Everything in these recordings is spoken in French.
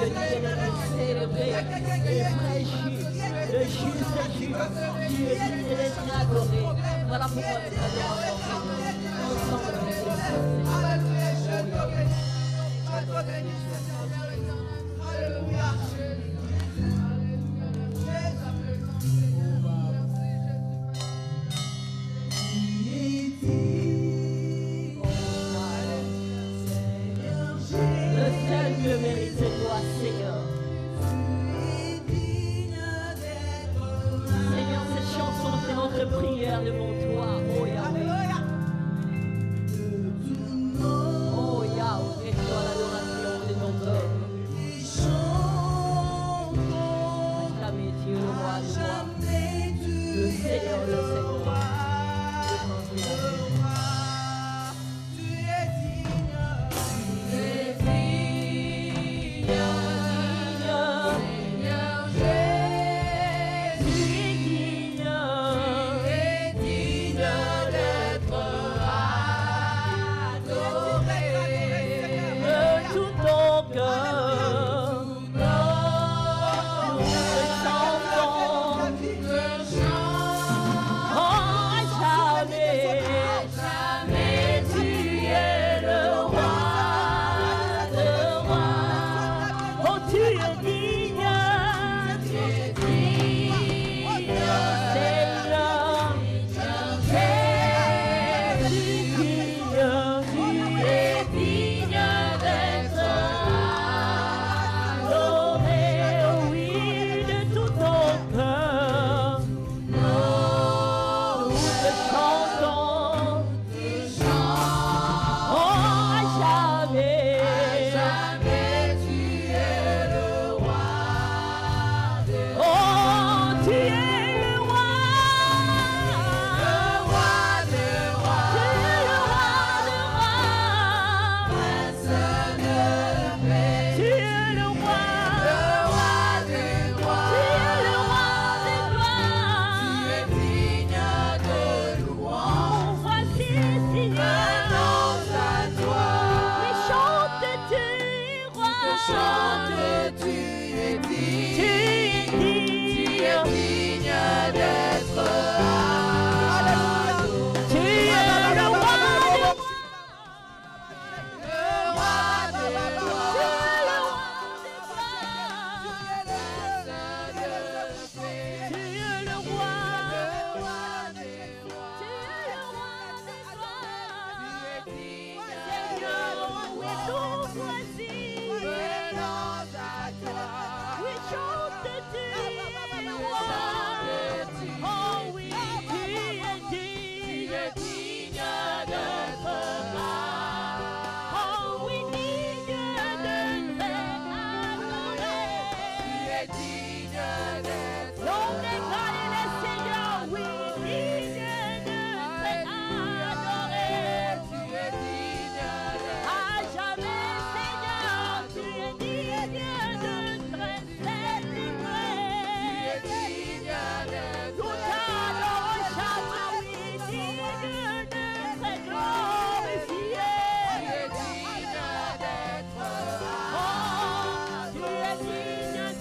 es digne d'être célébré et fraîchi. Le juste est juste. Tu es digne d'être adoré. Voilà pourquoi nous allons ensemble avec le le mérite de toi, Seigneur. Seigneur, cette chanson, c'est notre prière devant toi. Oh Yahweh. Oh Yahweh, reçois l'adoration de ton peuple. Acclamez Dieu, le roi de gloire. Le Seigneur, le Seigneur.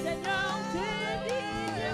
Seigneur, tu es digne.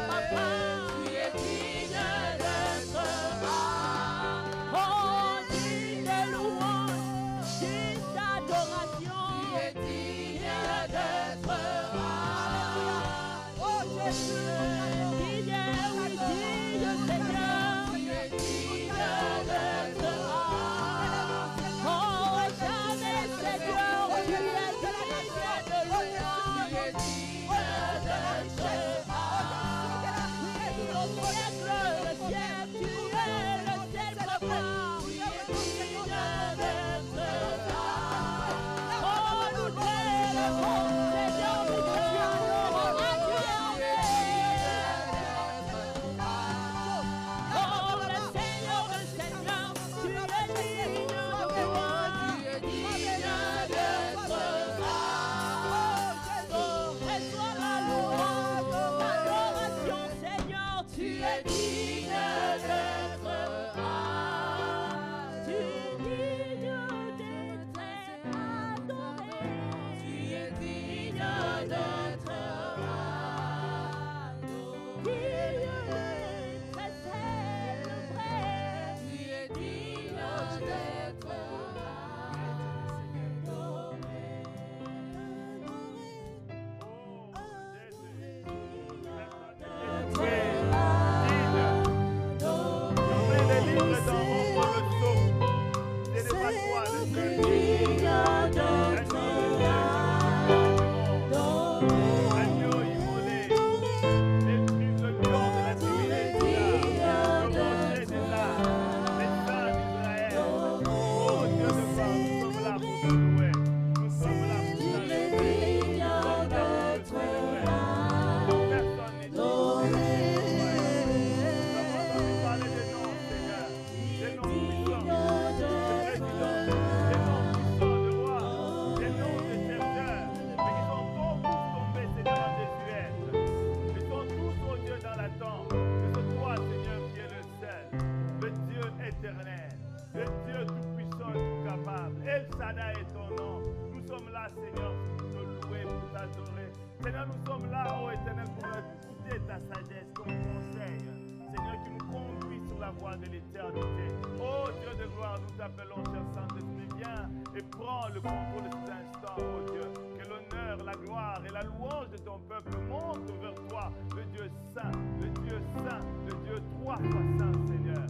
Seigneur, nous sommes là, ô Éternel, pour écouter ta sagesse, ton conseil. Seigneur, qui nous conduit sur la voie de l'éternité. Oh Dieu de gloire, nous t'appelons, cher Saint-Esprit, viens et prends le contrôle de cet instant, oh Dieu. Que l'honneur, la gloire et la louange de ton peuple montent vers toi, le Dieu saint, le Dieu saint, le Dieu trois fois saint, Seigneur.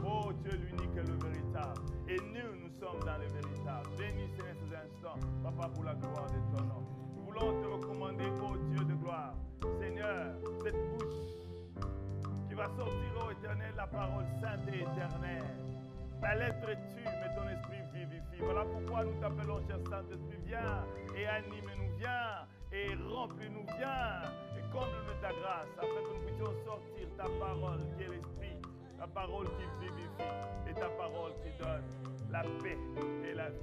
Oh Dieu l'unique et le véritable. Et nous sommes dans le véritable. Bénis, Seigneur, ces instants, Papa, pour la gloire de ton nom. Nous voulons te recommander, oh Dieu de gloire, Seigneur, cette bouche qui va sortir, ô Éternel, la parole sainte et éternelle. Ta lettre tue, mais ton esprit vivifie. Voilà pourquoi nous t'appelons, cher Saint-Esprit, viens et anime-nous, viens et remplis-nous, viens et comble-nous ta grâce, afin que nous puissions sortir ta parole qui est l'esprit, ta parole qui vivifie et ta parole qui donne la paix et la vie.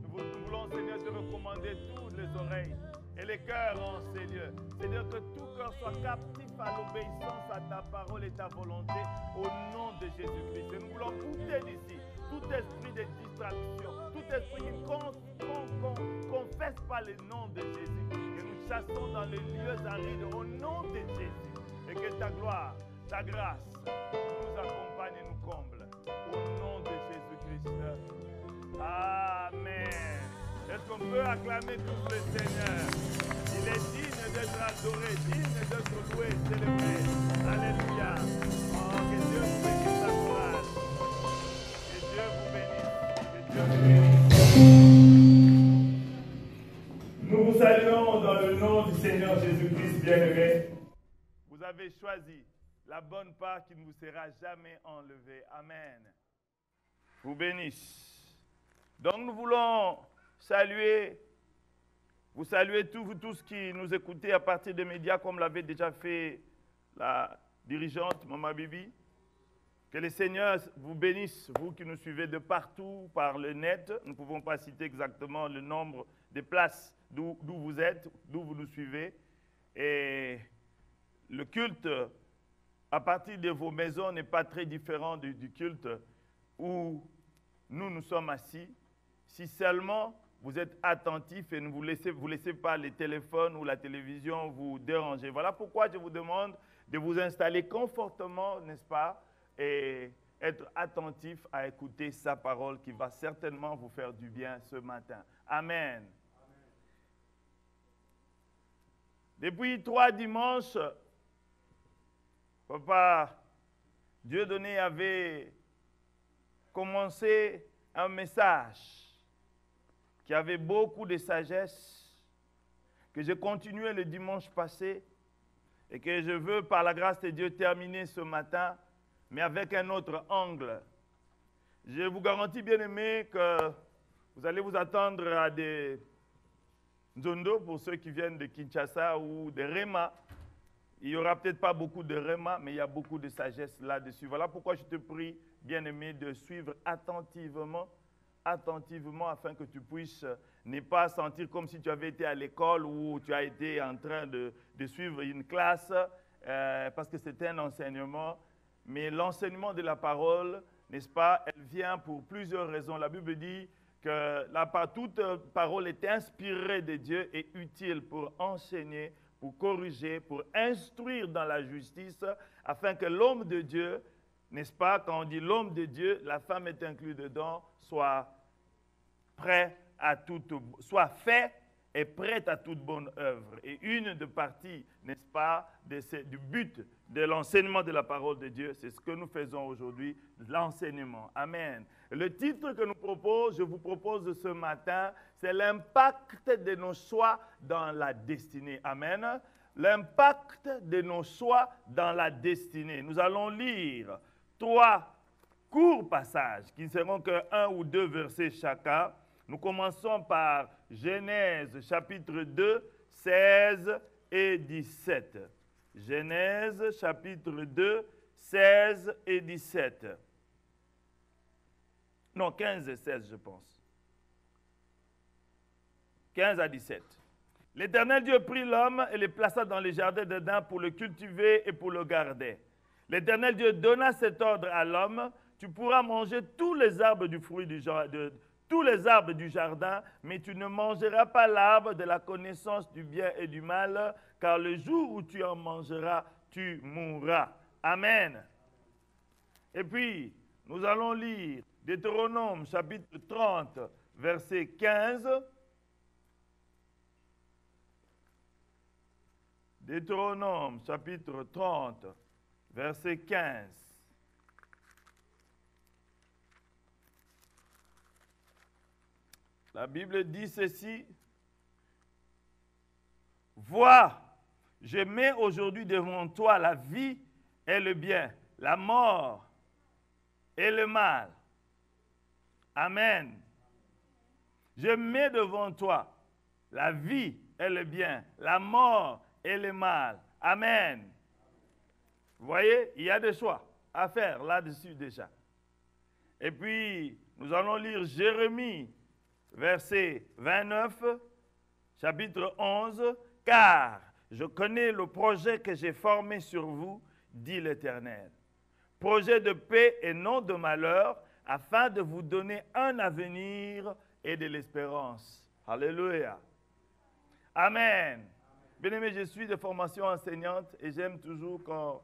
Nous voulons, Seigneur, te recommander toutes les oreilles et les cœurs en ces lieux. Seigneur, que tout cœur soit captif à l'obéissance à ta parole et ta volonté au nom de Jésus-Christ. Et nous voulons bouter d'ici tout esprit de distraction, tout esprit qui ne confesse pas le nom de Jésus. Que nous chassons dans les lieux arides au nom de Jésus. Et que ta gloire, ta grâce nous accompagne et nous comble. Au nom de Jésus-Christ. Amen. Est-ce qu'on peut acclamer tous le Seigneur? Il est digne d'être adoré, digne d'être loué, célébré. Alléluia. Oh, que Dieu vous bénisse la courage. Que Dieu vous bénisse. Que Dieu vous bénisse. Nous vous saluons dans le nom du Seigneur Jésus-Christ bien-aimé. Vous avez choisi la bonne part qui ne vous sera jamais enlevée. Amen. Vous bénisse. Donc nous voulons vous saluez tous qui nous écoutez à partir des médias comme l'avait déjà fait la dirigeante Maman Bibi. Que le Seigneur vous bénisse, vous qui nous suivez de partout par le net. Nous ne pouvons pas citer exactement le nombre de places d'où vous êtes, d'où vous nous suivez. Et le culte à partir de vos maisons n'est pas très différent du culte où nous sommes assis. Si seulement vous êtes attentifs et ne vous laissez pas les téléphones ou la télévision vous déranger. Voilà pourquoi je vous demande de vous installer confortablement, n'est-ce pas, et être attentif à écouter sa parole qui va certainement vous faire du bien ce matin. Amen. Amen. Depuis 3 dimanches, Papa Dieudonné avait commencé un message qui avait beaucoup de sagesse, que j'ai continué le dimanche passé et que je veux, par la grâce de Dieu, terminer ce matin, mais avec un autre angle. Je vous garantis, bien-aimés, que vous allez vous attendre à des Nzondo, pour ceux qui viennent de Kinshasa ou de Rema. Il n'y aura peut-être pas beaucoup de Rema, mais il y a beaucoup de sagesse là-dessus. Voilà pourquoi je te prie, bien-aimé, de suivre attentivement, afin que tu puisses ne pas sentir comme si tu avais été à l'école ou tu as été en train de suivre une classe, parce que c'est un enseignement. Mais l'enseignement de la parole, n'est-ce pas, elle vient pour plusieurs raisons. La Bible dit que toute parole est inspirée de Dieu et utile pour enseigner, pour corriger, pour instruire dans la justice, afin que l'homme de Dieu, n'est-ce pas, quand on dit l'homme de Dieu, la femme est inclue dedans, soit prêt à soit fait et prête à toute bonne œuvre. Et une des parties, n'est-ce pas, du but de l'enseignement de la parole de Dieu, c'est ce que nous faisons aujourd'hui, l'enseignement. Amen. Le titre que je vous propose ce matin, c'est l'impact de nos choix dans la destinée. Amen. L'impact de nos choix dans la destinée. Nous allons lire 3 courts passages qui ne seront que 1 ou 2 versets chacun. Nous commençons par Genèse chapitre 2, 16 et 17. Genèse chapitre 2, 16 et 17. Non, 15 et 16, je pense. 15 à 17. L'Éternel Dieu prit l'homme et le plaça dans le jardin d'Éden pour le cultiver et pour le garder. L'Éternel Dieu donna cet ordre à l'homme: tu pourras manger tous les arbres du fruit du tous les arbres du jardin, mais tu ne mangeras pas l'arbre de la connaissance du bien et du mal, car le jour où tu en mangeras, tu mourras. Amen. Et puis, nous allons lire Deutéronome chapitre 30, verset 15. Deutéronome chapitre 30, verset 15. La Bible dit ceci. Vois, je mets aujourd'hui devant toi la vie et le bien, la mort et le mal. Amen. Je mets devant toi la vie et le bien, la mort et le mal. Amen. Vous voyez, il y a des choix à faire là-dessus déjà. Et puis, nous allons lire Jérémie, verset 29, chapitre 11. « Car je connais le projet que j'ai formé sur vous, dit l'Éternel. Projet de paix et non de malheur, afin de vous donner un avenir et de l'espérance. » Alléluia. Amen. Bien-aimés, je suis de formation enseignante et j'aime toujours quand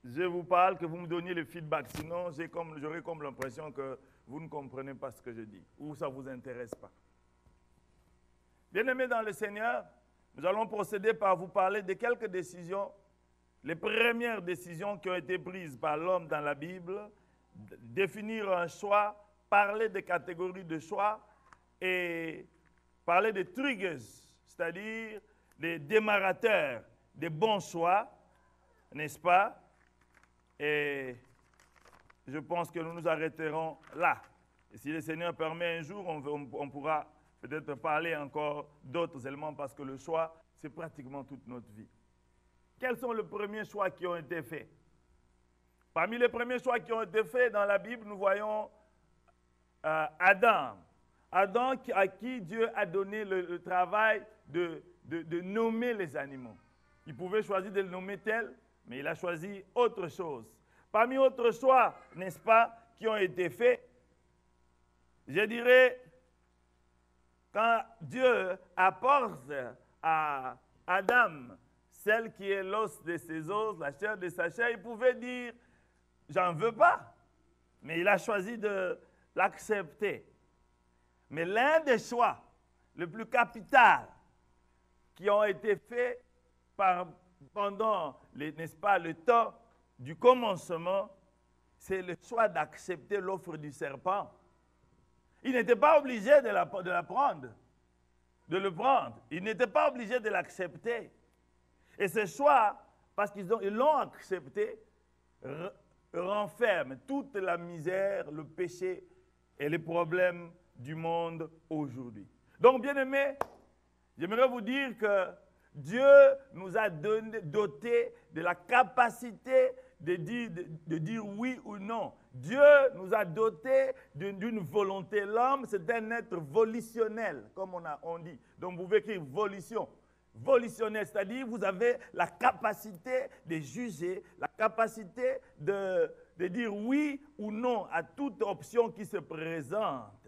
je vous parle que vous me donniez le feedback. Sinon, j'aurais comme l'impression que vous ne comprenez pas ce que je dis ou ça ne vous intéresse pas. Bien-aimés dans le Seigneur, nous allons procéder par vous parler de quelques décisions, les premières décisions qui ont été prises par l'homme dans la Bible, définir un choix, parler des catégories de choix et parler des triggers, c'est-à-dire des démarrateurs des bons choix, n'est-ce pas? Et je pense que nous nous arrêterons là. Et si le Seigneur permet un jour, on pourra peut-être parler encore d'autres éléments parce que le choix, c'est pratiquement toute notre vie. Quels sont les premiers choix qui ont été faits? Parmi les premiers choix qui ont été faits dans la Bible, nous voyons Adam. Adam à qui Dieu a donné le travail de nommer les animaux. Il pouvait choisir de le nommer tel, mais il a choisi autre chose. Parmi autres choix, n'est-ce pas, qui ont été faits, je dirais, quand Dieu apporte à Adam celle qui est l'os de ses os, la chair de sa chair, il pouvait dire, j'en veux pas, mais il a choisi de l'accepter. Mais l'un des choix le plus capital qui ont été faits pendant, n'est-ce pas, le temps du commencement, c'est le choix d'accepter l'offre du serpent. Il n'était pas obligé de le prendre. Il n'était pas obligé de l'accepter. Et ce choix, parce qu'ils l'ont accepté, renferme toute la misère, le péché et les problèmes du monde aujourd'hui. Donc, bien-aimés, j'aimerais vous dire que Dieu nous a doté de la capacité de dire oui ou non. Dieu nous a doté d'une volonté. L'homme, c'est un être volitionnel, comme on dit. Donc, vous pouvez écrire volition. Volitionnel, c'est-à-dire vous avez la capacité de juger, la capacité de dire oui ou non à toute option qui se présente.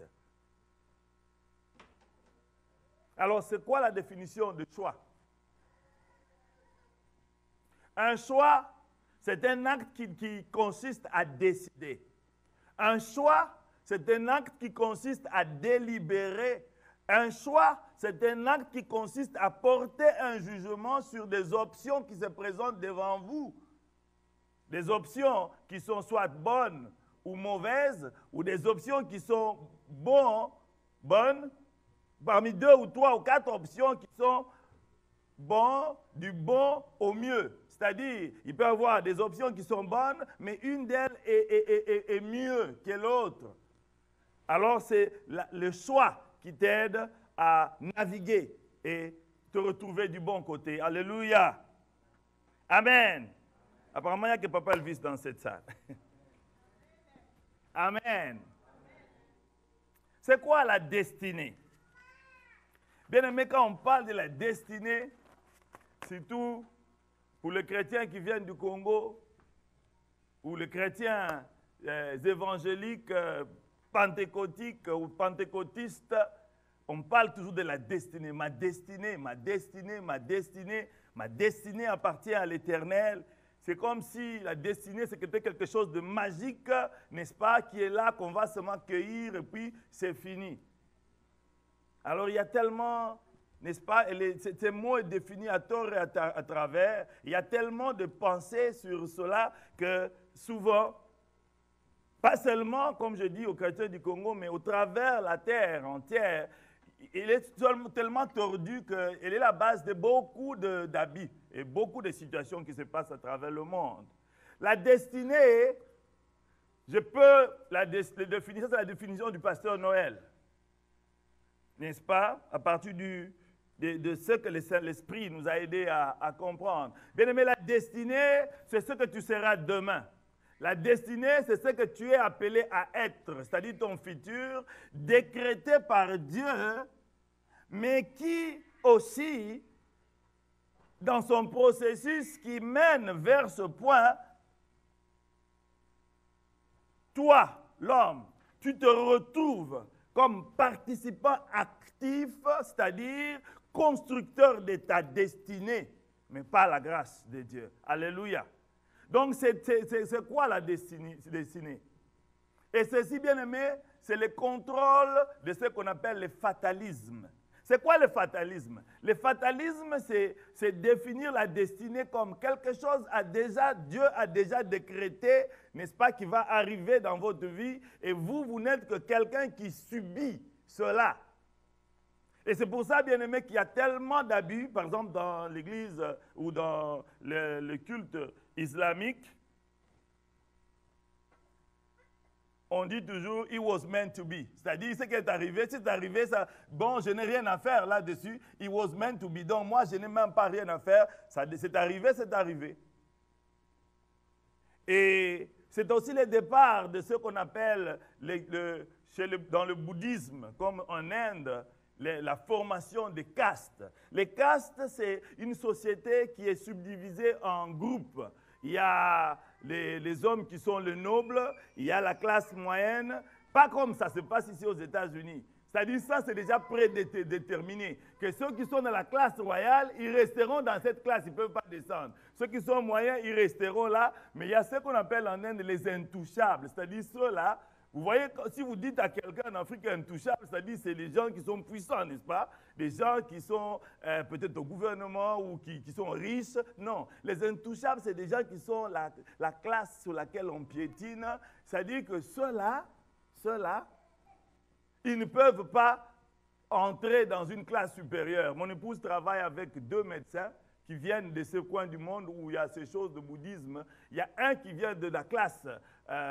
Alors, c'est quoi la définition de choix? Un choix, c'est un acte qui consiste à décider. Un choix, c'est un acte qui consiste à délibérer. Un choix, c'est un acte qui consiste à porter un jugement sur des options qui se présentent devant vous. Des options qui sont soit bonnes ou mauvaises, ou des options qui sont bonnes, parmi 2 ou 3 ou 4 options qui sont bonnes, du bon au mieux. C'est-à-dire, il peut y avoir des options qui sont bonnes, mais une d'elles est mieux que l'autre. Alors, c'est le choix qui t'aide à naviguer et te retrouver du bon côté. Alléluia. Amen. Apparemment, il n'y a que Papa Elvis dans cette salle. Amen. C'est quoi la destinée? Bien aimé, quand on parle de la destinée, surtout pour les chrétiens qui viennent du Congo, ou les chrétiens évangéliques pentecôtique ou pentecôtiste, on parle toujours de la destinée. Ma destinée, ma destinée, ma destinée, ma destinée appartient à l'Éternel. C'est comme si la destinée, c'était quelque chose de magique, n'est-ce pas, qui est là, qu'on va seulement cueillir et puis c'est fini. Alors il y a tellement, n'est-ce pas, ces mots est défini à tort et à travers. Il y a tellement de pensées sur cela que souvent, pas seulement, comme je dis aux chrétiens du Congo, mais au travers la terre entière, il est tellement tordu qu'il est la base de beaucoup d'habits et beaucoup de situations qui se passent à travers le monde. La destinée, je peux la définir, ça c'est la définition du pasteur Noël. N'est-ce pas? À partir de ce que l'Esprit nous a aidés à comprendre. Bien aimé, la destinée, c'est ce que tu seras demain. La destinée, c'est ce que tu es appelé à être, c'est-à-dire ton futur, décrété par Dieu, mais qui aussi, dans son processus qui mène vers ce point, toi, l'homme, tu te retrouves comme participant actif, c'est-à-dire constructeur de ta destinée, mais pas la grâce de Dieu. Alléluia. Donc, c'est quoi la destinée? Et ceci, bien aimé, c'est le contrôle de ce qu'on appelle le fatalisme. C'est quoi le fatalisme? Le fatalisme, c'est définir la destinée comme quelque chose Dieu a déjà décrété, n'est-ce pas, qui va arriver dans votre vie, et vous n'êtes que quelqu'un qui subit cela. Et c'est pour ça, bien aimé, qu'il y a tellement d'abus, par exemple dans l'église ou dans le culte islamique, on dit toujours « it was meant to be ». C'est-à-dire, ce qui est arrivé, c'est arrivé, ça, bon, je n'ai rien à faire là-dessus, « it was meant to be ». Donc, moi, je n'ai même pas rien à faire, c'est arrivé, c'est arrivé. Et c'est aussi le départ de ce qu'on appelle, dans le bouddhisme, comme en Inde, la formation des castes. Les castes, c'est une société qui est subdivisée en groupes. Il y a les hommes qui sont les nobles, il y a la classe moyenne, pas comme ça se passe ici aux États-Unis. C'est-à-dire ça, c'est déjà prédéterminé. Que ceux qui sont dans la classe royale, ils resteront dans cette classe, ils ne peuvent pas descendre. Ceux qui sont moyens, ils resteront là, mais il y a ce qu'on appelle en Inde les intouchables, c'est-à-dire ceux-là. Vous voyez, si vous dites à quelqu'un en Afrique intouchable, c'est-à-dire c'est les gens qui sont puissants, n'est-ce pas? Des gens qui sont peut-être au gouvernement ou qui sont riches. Non, les intouchables, c'est des gens qui sont la classe sur laquelle on piétine. C'est-à-dire que ceux-là, ils ne peuvent pas entrer dans une classe supérieure. Mon épouse travaille avec 2 médecins qui viennent de ce coin du monde où il y a ces choses de bouddhisme. Il y a un qui vient de la classe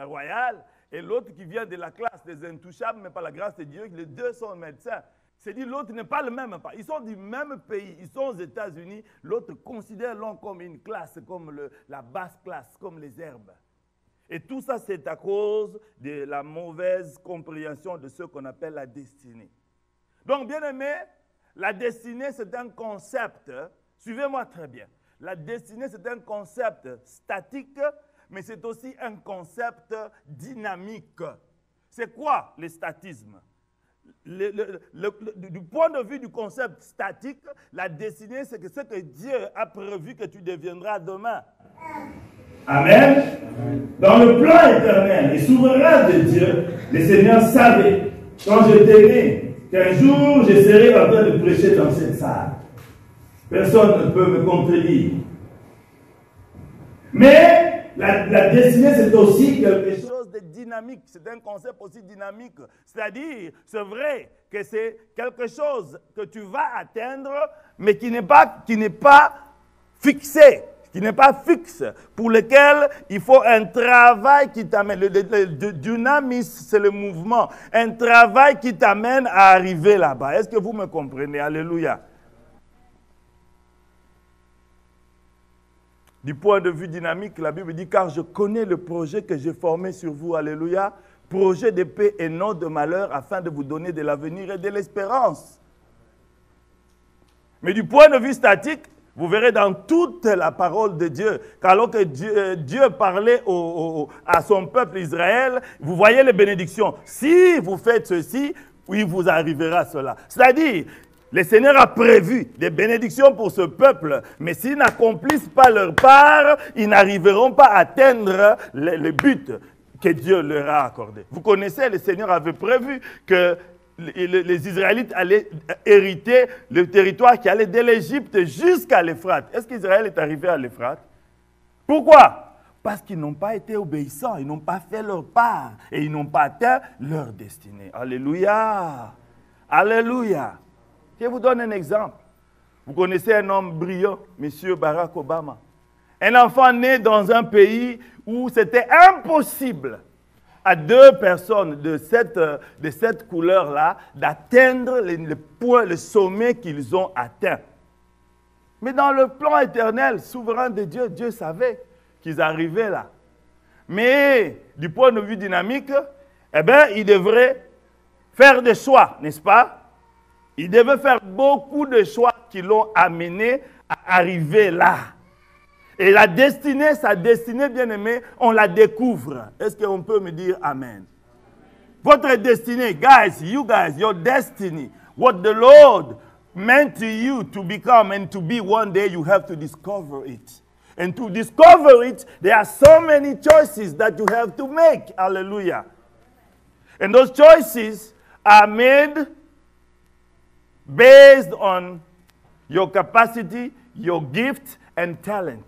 royale et l'autre qui vient de la classe des intouchables, mais par la grâce de Dieu, les deux sont médecins. C'est-à-dire l'autre n'est pas le même. Ils sont du même pays, ils sont aux États-Unis. L'autre considère l'un comme une classe, comme la basse classe, comme les herbes. Et tout ça, c'est à cause de la mauvaise compréhension de ce qu'on appelle la destinée. Donc, bien aimé, la destinée, c'est un concept, suivez-moi très bien. La destinée, c'est un concept statique, mais c'est aussi un concept dynamique. C'est quoi le statisme? Du point de vue du concept statique, la destinée, c'est ce que Dieu a prévu que tu deviendras demain. Amen. Dans le plan éternel et souverain de Dieu, le Seigneur savait, quand j'étais né, qu'un jour je serai en train de prêcher dans cette salle. Personne ne peut me contredire. Mais la destinée, c'est aussi quelque chose de dynamique. C'est un concept aussi dynamique. C'est-à-dire, c'est vrai que c'est quelque chose que tu vas atteindre, mais qui n'est pas fixé. Qui n'est pas fixe, pour lequel il faut un travail qui t'amène. Le dynamisme, c'est le mouvement. Un travail qui t'amène à arriver là-bas. Est-ce que vous me comprenez? Alléluia. Du point de vue dynamique, la Bible dit, car je connais le projet que j'ai formé sur vous. Alléluia. Projet de paix et non de malheur, afin de vous donner de l'avenir et de l'espérance. Mais du point de vue statique, Vous verrez dans toute la parole de Dieu, qu'alors que Dieu parlait à son peuple Israël, vous voyez les bénédictions. Si vous faites ceci, oui, vous arriverez à cela. C'est-à-dire, le Seigneur a prévu des bénédictions pour ce peuple, mais s'ils n'accomplissent pas leur part, ils n'arriveront pas à atteindre le but que Dieu leur a accordé. Vous connaissez, le Seigneur avait prévu que les Israélites allaient hériter le territoire qui allait de l'Égypte jusqu'à l'Euphrate. Est-ce qu'Israël est arrivé à l'Euphrate? Pourquoi? Parce qu'ils n'ont pas été obéissants, ils n'ont pas fait leur part et ils n'ont pas atteint leur destinée. Alléluia! Alléluia! Je vous donne un exemple. Vous connaissez un homme brillant, M. Barack Obama. Un enfant né dans un pays où c'était impossible à deux personnes de cette couleur-là d'atteindre le sommet qu'ils ont atteint. Mais dans le plan éternel, souverain de Dieu, Dieu savait qu'ils arrivaient là. Mais du point de vue dynamique, eh bien, ils devraient faire des choix, n'est-ce pas? Ils devaient faire beaucoup de choix qui l'ont amené à arriver là. Et la destinée, sa destinée, bien-aimée, on la découvre. Est-ce qu'on peut me dire Amen? Votre destinée, guys, your destiny, what the Lord meant to you to become and to be one day, you have to discover it. And to discover it, there are so many choices that you have to make. Hallelujah. And those choices are made based on your capacity, your gift and talent.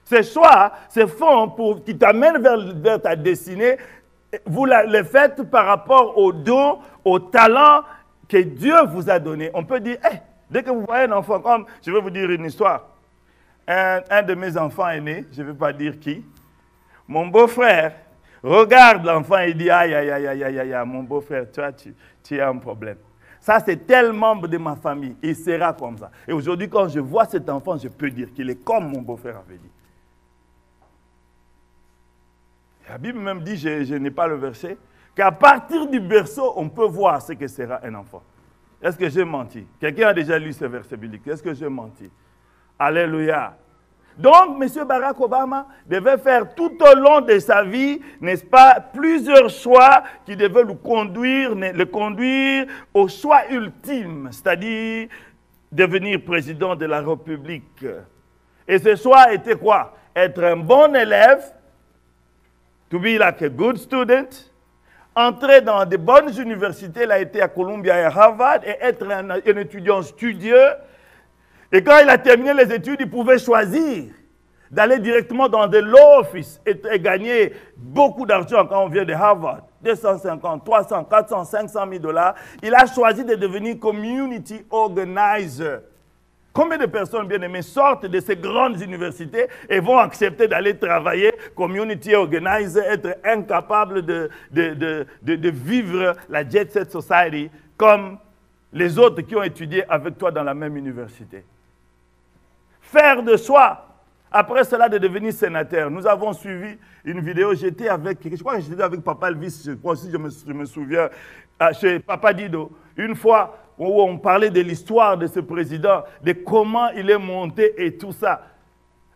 Ces choix se font pour qui t'amènent vers ta destinée. Vous les faites par rapport aux dons, aux talents que Dieu vous a donnés. On peut dire, hey, dès que vous voyez un enfant, comme je vais vous dire une histoire. Un de mes enfants est né, je ne vais pas dire qui. Mon beau-frère regarde l'enfant et dit, aïe, aïe, aïe, aïe, aïe, aïe, mon beau-frère, tu as un problème. Ça, c'est tel membre de ma famille. Il sera comme ça. Et aujourd'hui, quand je vois cet enfant, je peux dire qu'il est comme mon beau-frère avait dit. La Bible même dit, je n'ai pas le verset, qu'à partir du berceau, on peut voir ce que sera un enfant. Est-ce que j'ai menti? Quelqu'un a déjà lu ce verset biblique. Est-ce que j'ai menti? Alléluia. Donc, M. Barack Obama devait faire tout au long de sa vie, n'est-ce pas, plusieurs choix qui devaient le conduire au choix ultime, c'est-à-dire devenir président de la République. Et ce choix était quoi? Être un bon élève, to be like a good student, entrer dans de bonnes universités, il a été à Columbia et à Harvard, et être un étudiant studieux. Et quand il a terminé les études, il pouvait choisir d'aller directement dans des law office et gagner beaucoup d'argent quand on vient de Harvard. 250, 300, 400, 500 000 $. Il a choisi de devenir community organizer. Combien de personnes bien aimées sortent de ces grandes universités et vont accepter d'aller travailler community organizer, être incapables de vivre la Jet Set Society comme les autres qui ont étudié avec toi dans la même université? Faire de choix, après cela de devenir sénateur. Nous avons suivi une vidéo, j'étais avec, je crois que j'étais avec Papa Elvis, je crois aussi, je me souviens, chez Papa Dido, une fois où on parlait de l'histoire de ce président, de comment il est monté et tout ça.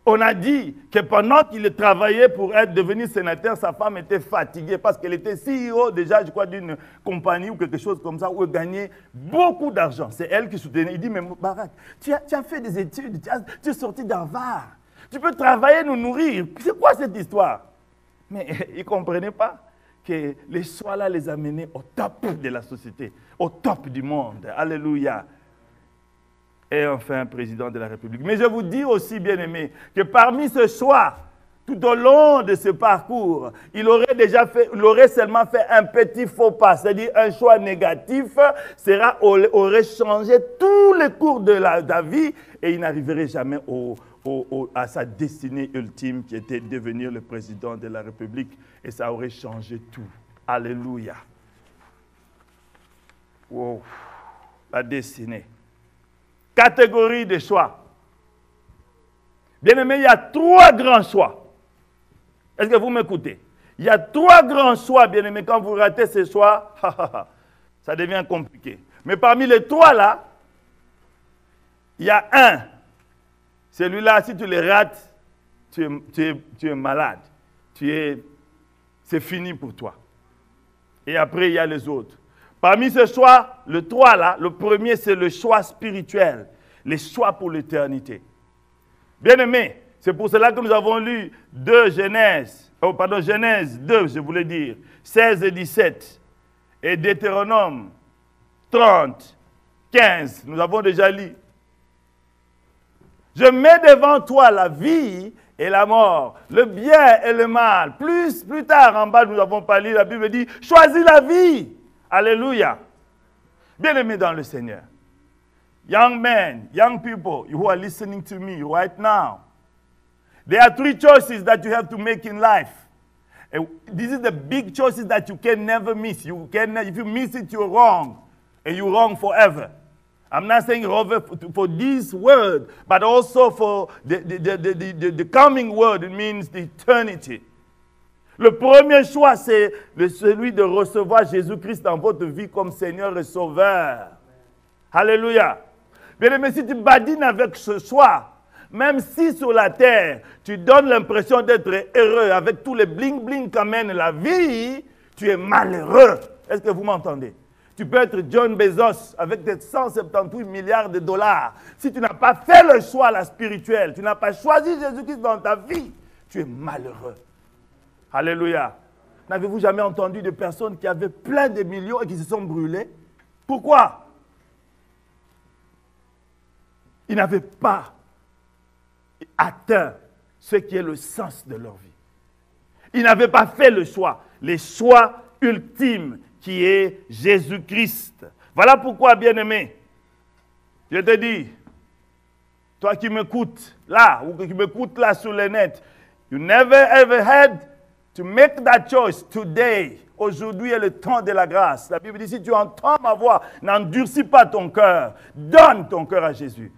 On a dit que pendant qu'il travaillait pour devenir sénateur, sa femme était fatiguée parce qu'elle était CEO déjà, je crois, d'une compagnie ou quelque chose comme ça, où elle gagnait beaucoup d'argent. C'est elle qui soutenait. Il dit, mais Barack, tu as fait des études, tu es sorti d'Harvard, tu peux travailler, nous nourrir. C'est quoi cette histoire? Mais il ne comprenait pas que les choix-là les amenaient au top de la société, au top du monde. Alléluia. Et enfin, président de la République. Mais je vous dis aussi, bien-aimés, que parmi ce choix, tout au long de ce parcours, il aurait seulement fait un petit faux pas, c'est-à-dire un choix négatif, aurait changé tous les cours de la vie et il n'arriverait jamais à sa destinée ultime qui était de devenir le président de la République et ça aurait changé tout. Alléluia. Wow. La destinée. Catégorie de choix. Bien aimé, il y a 3 grands choix. Est-ce que vous m'écoutez? Il y a 3 grands choix, bien aimé. Quand vous ratez ces choix, ça devient compliqué. Mais parmi les 3 là, il y a un. Celui-là, si tu le rates, tu es malade. C'est fini pour toi. Et après, il y a les autres. Parmi ces choix, le 3 là, le premier, c'est le choix spirituel. Les choix pour l'éternité. Bien-aimés, c'est pour cela que nous avons lu Genèse 2, je voulais dire, 16 et 17, et Deutéronome 30, 15, nous avons déjà lu. Je mets devant toi la vie et la mort, le bien et le mal. Plus tard, en bas, nous avons parlé, la Bible dit, choisis la vie. Alléluia. Bien-aimés dans le Seigneur. Young men, young people who are listening to me right now, there are 3 choices that you have to make in life. And this is the big choices that you can never miss. If you miss it, you're wrong. And you're wrong forever. I'm not saying for this word, but also for the coming word. It means the eternity. Le premier choix, c'est celui de recevoir Jésus-Christ dans votre vie comme Seigneur et Sauveur. Alléluia. Bien-aimé, si tu badines avec ce choix, même si sur la terre, tu donnes l'impression d'être heureux avec tous les bling-bling qu'amène la vie, tu es malheureux. Est-ce que vous m'entendez? Tu peux être John Bezos avec tes 178 milliards de dollars. Si tu n'as pas fait le choix la spirituel, tu n'as pas choisi Jésus-Christ dans ta vie, tu es malheureux. Alléluia. N'avez-vous jamais entendu de personnes qui avaient plein de millions et qui se sont brûlées? Pourquoi? Ils n'avaient pas atteint ce qui est le sens de leur vie. Ils n'avaient pas fait le choix ultime qui est Jésus-Christ. Voilà pourquoi, bien-aimé, je te dis, toi qui m'écoutes là, ou qui m'écoutes là sur le net, you never ever had to make that choice today. Aujourd'hui est le temps de la grâce. La Bible dit, si tu entends ma voix, n'endurcis pas ton cœur. Donne ton cœur à Jésus.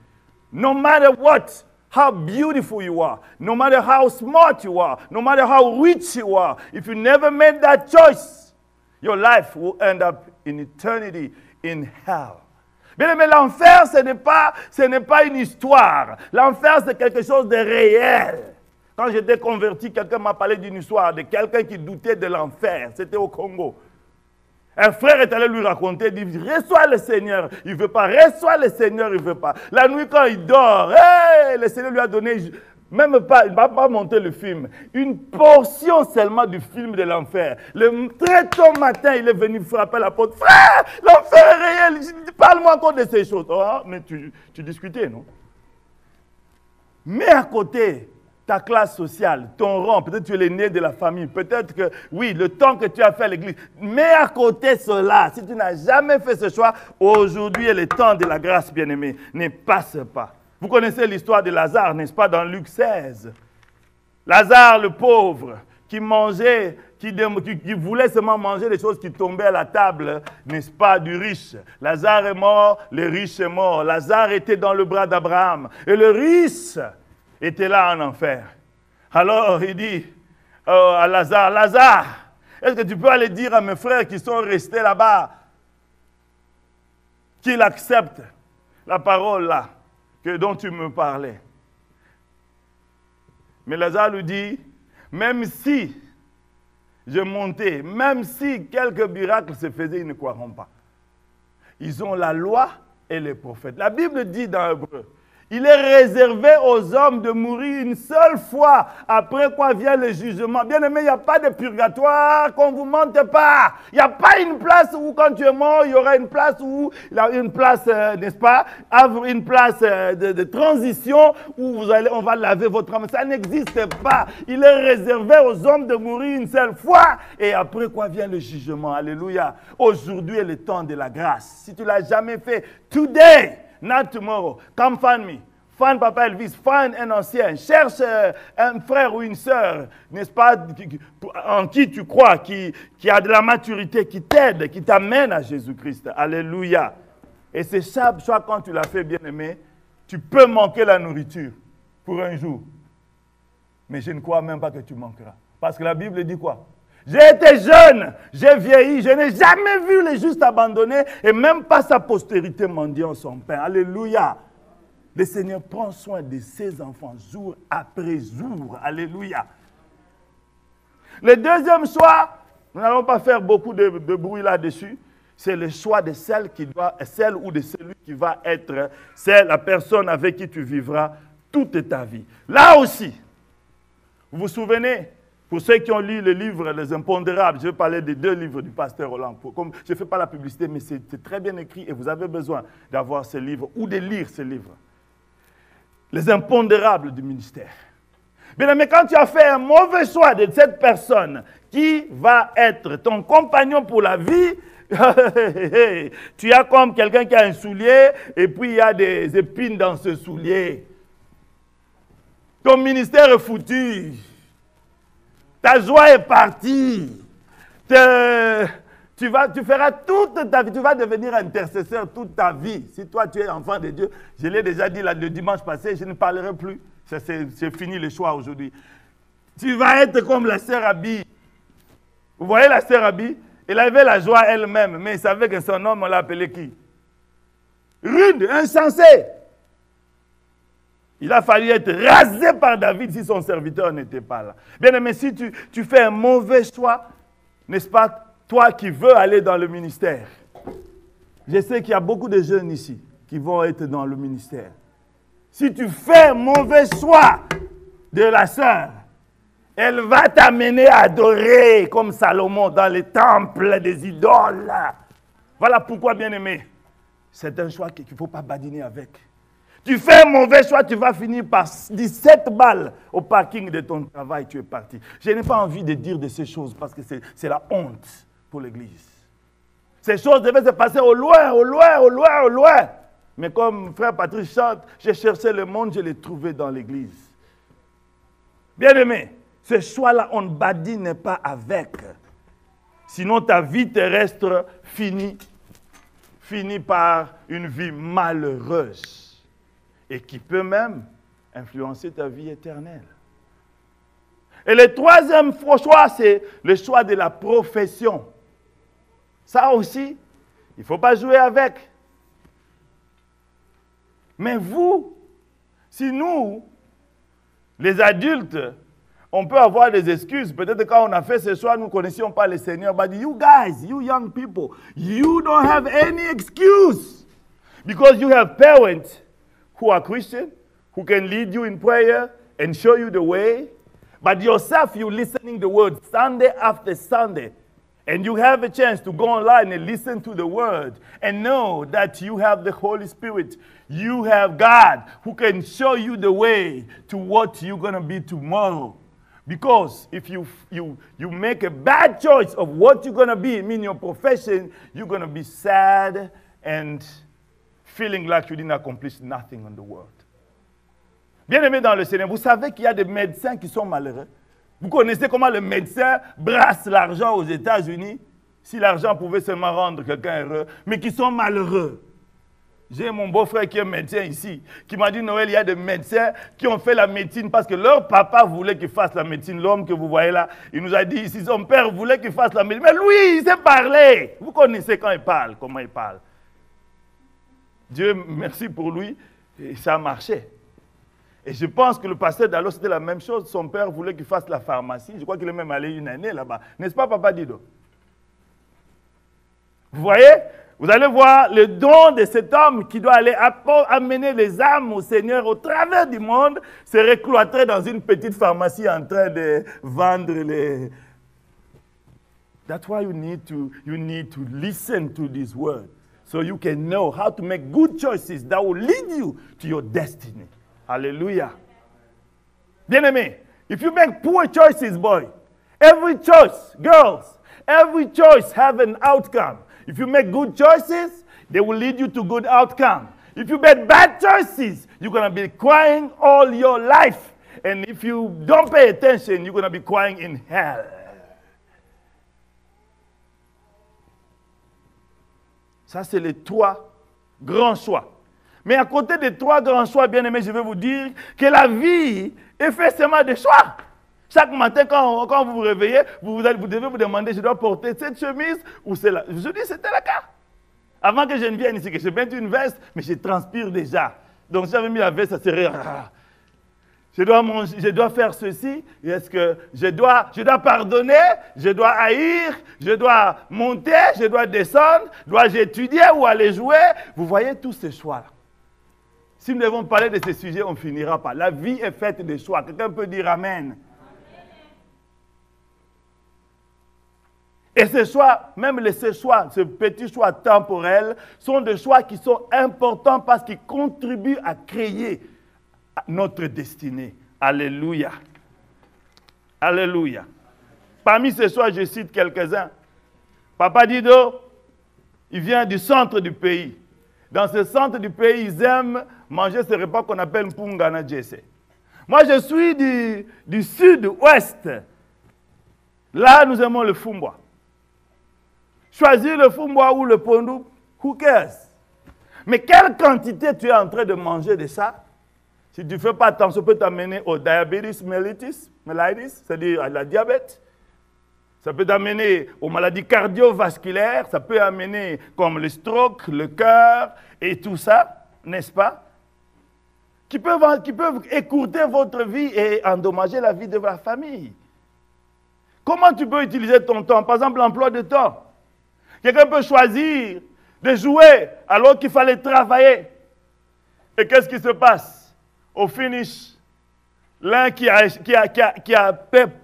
No matter what, how beautiful you are, no matter how smart you are, no matter how rich you are, if you never made that choice, your life will end up in eternity in hell. Bien aimé, l'enfer, ce n'est pas une histoire. L'enfer, c'est quelque chose de réel. Quand j'étais converti, quelqu'un m'a parlé d'une histoire de quelqu'un qui doutait de l'enfer. C'était au Congo. Un frère est allé lui raconter, il dit, reçois le Seigneur, il ne veut pas, reçois le Seigneur, il ne veut pas. La nuit quand il dort, le Seigneur lui a donné, même pas, il ne va pas monter le film, une portion seulement du film de l'enfer. Très tôt matin, il est venu frapper la porte, frère, l'enfer est réel, parle-moi encore de ces choses. Oh, mais tu discutais, non? Mais à côté, ta classe sociale, ton rang, peut-être tu es l'aîné de la famille, peut-être que, oui, le temps que tu as fait à l'église, mais à côté cela, si tu n'as jamais fait ce choix, aujourd'hui est le temps de la grâce, bien-aimé, ne passe pas. Vous connaissez l'histoire de Lazare, n'est-ce pas, dans Luc 16. Lazare, le pauvre, qui mangeait, qui voulait seulement manger les choses qui tombaient à la table, n'est-ce pas, du riche. Lazare est mort, le riche est mort. Lazare était dans le bras d'Abraham, et le riche était là en enfer. Alors il dit à Lazare, Lazare, est-ce que tu peux aller dire à mes frères qui sont restés là-bas qu'ils acceptent la parole là dont tu me parlais? Mais Lazare lui dit, même si je montais, même si quelques miracles se faisaient, ils ne croiront pas. Ils ont la loi et les prophètes. La Bible dit dans Hébreu, il est réservé aux hommes de mourir une seule fois, après quoi vient le jugement. Bien aimé, il n'y a pas de purgatoire, qu'on ne vous mente pas. Il n'y a pas une place où quand tu es mort, il y aura une place où, une place, n'est-ce pas, une place de transition où on va laver votre âme. Ça n'existe pas. Il est réservé aux hommes de mourir une seule fois, et après quoi vient le jugement. Alléluia. Aujourd'hui est le temps de la grâce. Si tu ne l'as jamais fait, today, not tomorrow. Come find me. Find Papa Elvis. Find un ancien. Cherche un frère ou une sœur, n'est-ce pas, en qui tu crois, qui a de la maturité, qui t'aide, qui t'amène à Jésus-Christ. Alléluia. Et c'est chaque choix quand tu l'as fait, bien-aimé, tu peux manquer la nourriture pour un jour. Mais je ne crois même pas que tu manqueras. Parce que la Bible dit quoi? J'ai été jeune, j'ai vieilli, je n'ai jamais vu les justes abandonnés et même pas sa postérité mendiant son pain. Alléluia. le Seigneur prend soin de ses enfants jour après jour. Alléluia. Le deuxième choix, nous n'allons pas faire beaucoup de bruit là-dessus, c'est le choix de celle ou de celui qui va être la personne avec qui tu vivras toute ta vie. Là aussi, vous vous souvenez, pour ceux qui ont lu le livre Les Impondérables, je vais parler des 2 livres du pasteur Roland. Comme je ne fais pas la publicité, mais c'est très bien écrit et vous avez besoin d'avoir ce livre ou de lire ce livre. Les Impondérables du ministère. Bien, mais quand tu as fait un mauvais choix de cette personne qui va être ton compagnon pour la vie, tu as comme quelqu'un qui a un soulier et puis il y a des épines dans ce soulier. Ton ministère est foutu. Ta joie est partie. Tu feras toute ta vie, tu vas devenir intercesseur toute ta vie. Si toi tu es enfant de Dieu, je l'ai déjà dit le dimanche passé, je ne parlerai plus. C'est fini le choix aujourd'hui. Tu vas être comme la sœur Abi. Vous voyez la sœur Abi? Elle avait la joie elle-même, mais il savait que son homme, on l'appelait qui? Rude, insensé. Il a fallu être rasé par David si son serviteur n'était pas là. Bien aimé, si tu fais un mauvais choix, n'est-ce pas, toi qui veux aller dans le ministère. Je sais qu'il y a beaucoup de jeunes ici qui vont être dans le ministère. Si tu fais un mauvais choix de la sœur, elle va t'amener à adorer comme Salomon dans les temples des idoles. Voilà pourquoi, bien aimé, c'est un choix qu'il ne faut pas badiner avec. Tu fais un mauvais choix, tu vas finir par 17 balles au parking de ton travail, tu es parti. Je n'ai pas envie de dire de ces choses parce que c'est la honte pour l'Église. Ces choses devaient se passer au loin, au loin, au loin, au loin. Mais comme frère Patrice chante, j'ai cherché le monde, je l'ai trouvé dans l'Église. Bien aimé, ce choix-là, on ne badine pas avec. Sinon, ta vie terrestre finit par une vie malheureuse. Et qui peut même influencer ta vie éternelle. Et le troisième choix, c'est le choix de la profession. Ça aussi, il ne faut pas jouer avec. Mais vous, si nous, les adultes, on peut avoir des excuses. Peut-être quand on a fait ce choix, nous ne connaissions pas le Seigneur. But you guys, you young people, you don't have any excuse. Because you have parents who are Christian, who can lead you in prayer and show you the way. But yourself, you're listening the word Sunday after Sunday. And you have a chance to go online and listen to the word and know that you have the Holy Spirit. You have God who can show you the way to what you're going to be tomorrow. Because if you make a bad choice of what you're going to be, in your profession, you're going to be sad and feeling like you didn't accomplish nothing in the world. Bien-aimés dans le Seigneur, vous savez qu'il y a des médecins qui sont malheureux. Vous connaissez comment le médecin brasse l'argent aux États-Unis, si l'argent pouvait seulement rendre quelqu'un heureux, mais qui sont malheureux. J'ai mon beau-frère qui est médecin ici, qui m'a dit, Noël, il y a des médecins qui ont fait la médecine parce que leur papa voulait qu'il fasse la médecine. L'homme que vous voyez là, il nous a dit ici, son père voulait qu'il fasse la médecine. Mais lui, il sait parler. Vous connaissez quand il parle, comment il parle. Dieu merci pour lui, et ça a marché. Et je pense que le pasteur Dallo, c'était la même chose. Son père voulait qu'il fasse la pharmacie. Je crois qu'il est même allé une année là-bas. N'est-ce pas, Papa Dido? Vous voyez? Vous allez voir le don de cet homme qui doit aller amener les âmes au Seigneur au travers du monde, serait cloîtré dans une petite pharmacie en train de vendre les... That's why you need to listen to this word. So you can know how to make good choices that will lead you to your destiny. Hallelujah. Bien-aimé, if you make poor choices, boy, every choice, girls, every choice have an outcome. If you make good choices, they will lead you to good outcome. If you make bad choices, you're going to be crying all your life. And if you don't pay attention, you're going to be crying in hell. Ça, c'est les 3 grands choix. Mais à côté des 3 grands choix, bien aimés, je vais vous dire que la vie est faite seulement de choix. Chaque matin, quand vous vous réveillez, vous devez vous demander, je dois porter cette chemise ou celle-là. Je dis, c'était le cas. Avant que je ne vienne ici, que je mette une veste, mais je transpire déjà. Donc si j'avais mis la veste, ça serait... Je dois manger, je dois faire ceci. Est-ce que je dois pardonner? Je dois haïr? Je dois monter? Je dois descendre? Dois-je étudier ou aller jouer? Vous voyez tous ces choix-là. Si nous devons parler de ces sujets, on ne finira pas. La vie est faite de choix. Quelqu'un peut dire Amen. Et ces choix, même ces choix, ces petits choix temporels, sont des choix qui sont importants parce qu'ils contribuent à créer notre destinée. Alléluia. Alléluia. Parmi ces choix, je cite quelques-uns. Papa Dido, il vient du centre du pays. Dans ce centre du pays, ils aiment manger ce repas qu'on appelle Mpungana Jesse. Moi, je suis du sud-ouest. Là, nous aimons le Fumbwa. Choisir le Fumbwa ou le Pondu, who cares? Mais quelle quantité tu es en train de manger de ça? Si tu ne fais pas attention, ça peut t'amener au diabetes mellitus, c'est-à-dire à la diabète. Ça peut t'amener aux maladies cardiovasculaires, ça peut amener comme le stroke, le cœur et tout ça, n'est-ce pas? Qui peuvent écourter votre vie et endommager la vie de la famille. Comment tu peux utiliser ton temps? Par exemple, l'emploi de temps. Quelqu'un peut choisir de jouer alors qu'il fallait travailler. Et qu'est-ce qui se passe? Au finish, l'un qui a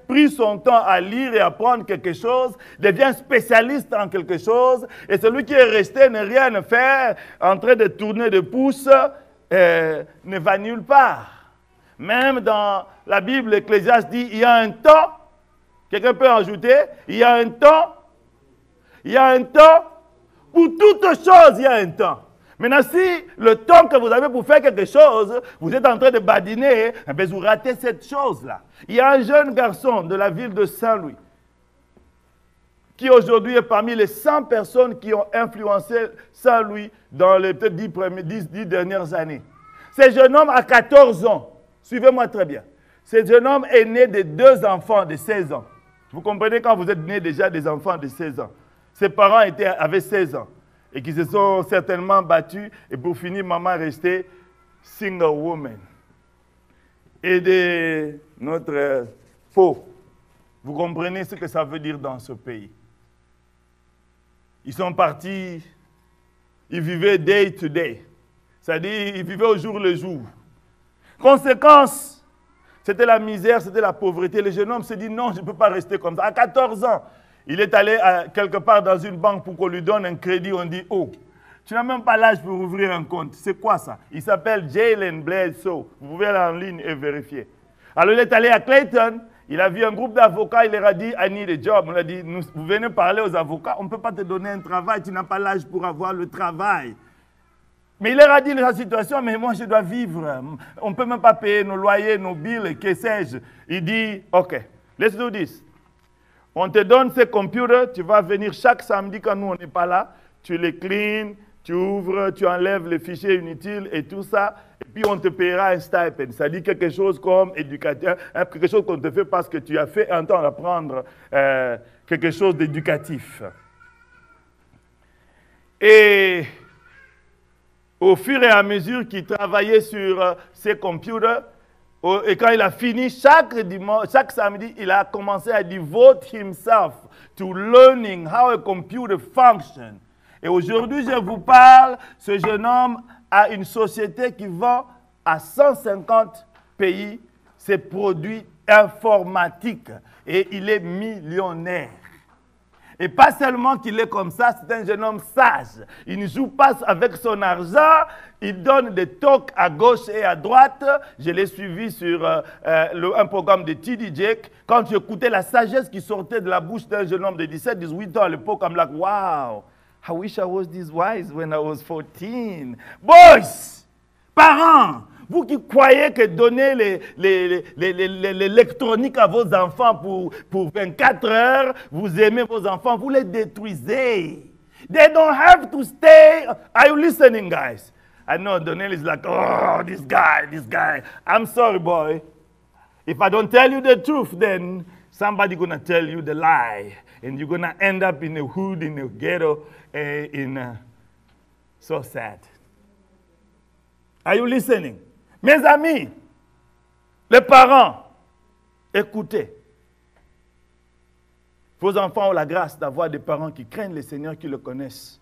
pris son temps à lire et apprendre quelque chose devient spécialiste en quelque chose. Et celui qui est resté ne rien faire, en train de tourner de pouces, ne va nulle part. Même dans la Bible, Ecclésiaste dit, il y a un temps, quelqu'un peut ajouter, il y a un temps, pour toute chose, il y a un temps. Maintenant, si le temps que vous avez pour faire quelque chose, vous êtes en train de badiner, eh bien, vous ratez cette chose-là. Il y a un jeune garçon de la ville de Saint-Louis qui aujourd'hui est parmi les 100 personnes qui ont influencé Saint-Louis dans les peut-être 10 dernières années. Ce jeune homme a 14 ans. Suivez-moi très bien. Ce jeune homme est né de 2 enfants de 16 ans. Vous comprenez quand vous êtes né déjà des enfants de 16 ans. Ses parents avaient 16 ans et qui se sont certainement battus. Et pour finir, maman est restée single woman. Et de notre peau. Vous comprenez ce que ça veut dire dans ce pays. Ils sont partis, ils vivaient day to day. C'est-à-dire, ils vivaient au jour le jour. Conséquence, c'était la misère, c'était la pauvreté. Le jeune homme s'est dit, non, je ne peux pas rester comme ça. À 14 ans, il est allé quelque part dans une banque pour qu'on lui donne un crédit. On dit, oh, tu n'as même pas l'âge pour ouvrir un compte. C'est quoi ça? Il s'appelle Jalen Bledsoe. Vous pouvez aller en ligne et vérifier. Alors il est allé à Clayton. Il a vu un groupe d'avocats. Il leur a dit, I need a job. On lui a dit, vous venez parler aux avocats. On ne peut pas te donner un travail. Tu n'as pas l'âge pour avoir le travail. Mais il leur a dit la situation, mais moi je dois vivre. On ne peut même pas payer nos loyers, nos billes, que sais-je. Il dit, OK, let's do this. On te donne ces computers, tu vas venir chaque samedi quand nous on n'est pas là, tu les clean, tu ouvres, tu enlèves les fichiers inutiles et tout ça, et puis on te paiera un stipend. Ça dit quelque chose comme éducateur, quelque chose qu'on te fait parce que tu as fait un temps d'apprendre quelque chose d'éducatif. Et au fur et à mesure qu'il travaillait sur ces computers, et quand il a fini, chaque samedi, il a commencé à devote himself to learning how a computer functions. Et aujourd'hui, je vous parle, ce jeune homme a une société qui vend à 150 pays ses produits informatiques. Et il est millionnaire. Et pas seulement qu'il est comme ça, c'est un jeune homme sage. Il ne joue pas avec son argent, il donne des talks à gauche et à droite. Je l'ai suivi sur un programme de T.D. Jakes. Quand j'écoutais la sagesse qui sortait de la bouche d'un jeune homme de 17-18 ans à l'époque, I'm like, wow, I wish I was this wise when I was 14. Boys, parents, vous qui croyez que donner l'électronique à vos enfants pour 24 heures, vous aimez vos enfants, vous les détruisez. They don't have to stay. Are you listening, guys? I know Donnell is like, oh, this guy. I'm sorry, boy. If I don't tell you the truth, then somebody's going to tell you the lie. And you're going to end up in a hood, in a ghetto, so sad. Are you listening? Mes amis, les parents, écoutez. Vos enfants ont la grâce d'avoir des parents qui craignent le Seigneur, qui le connaissent.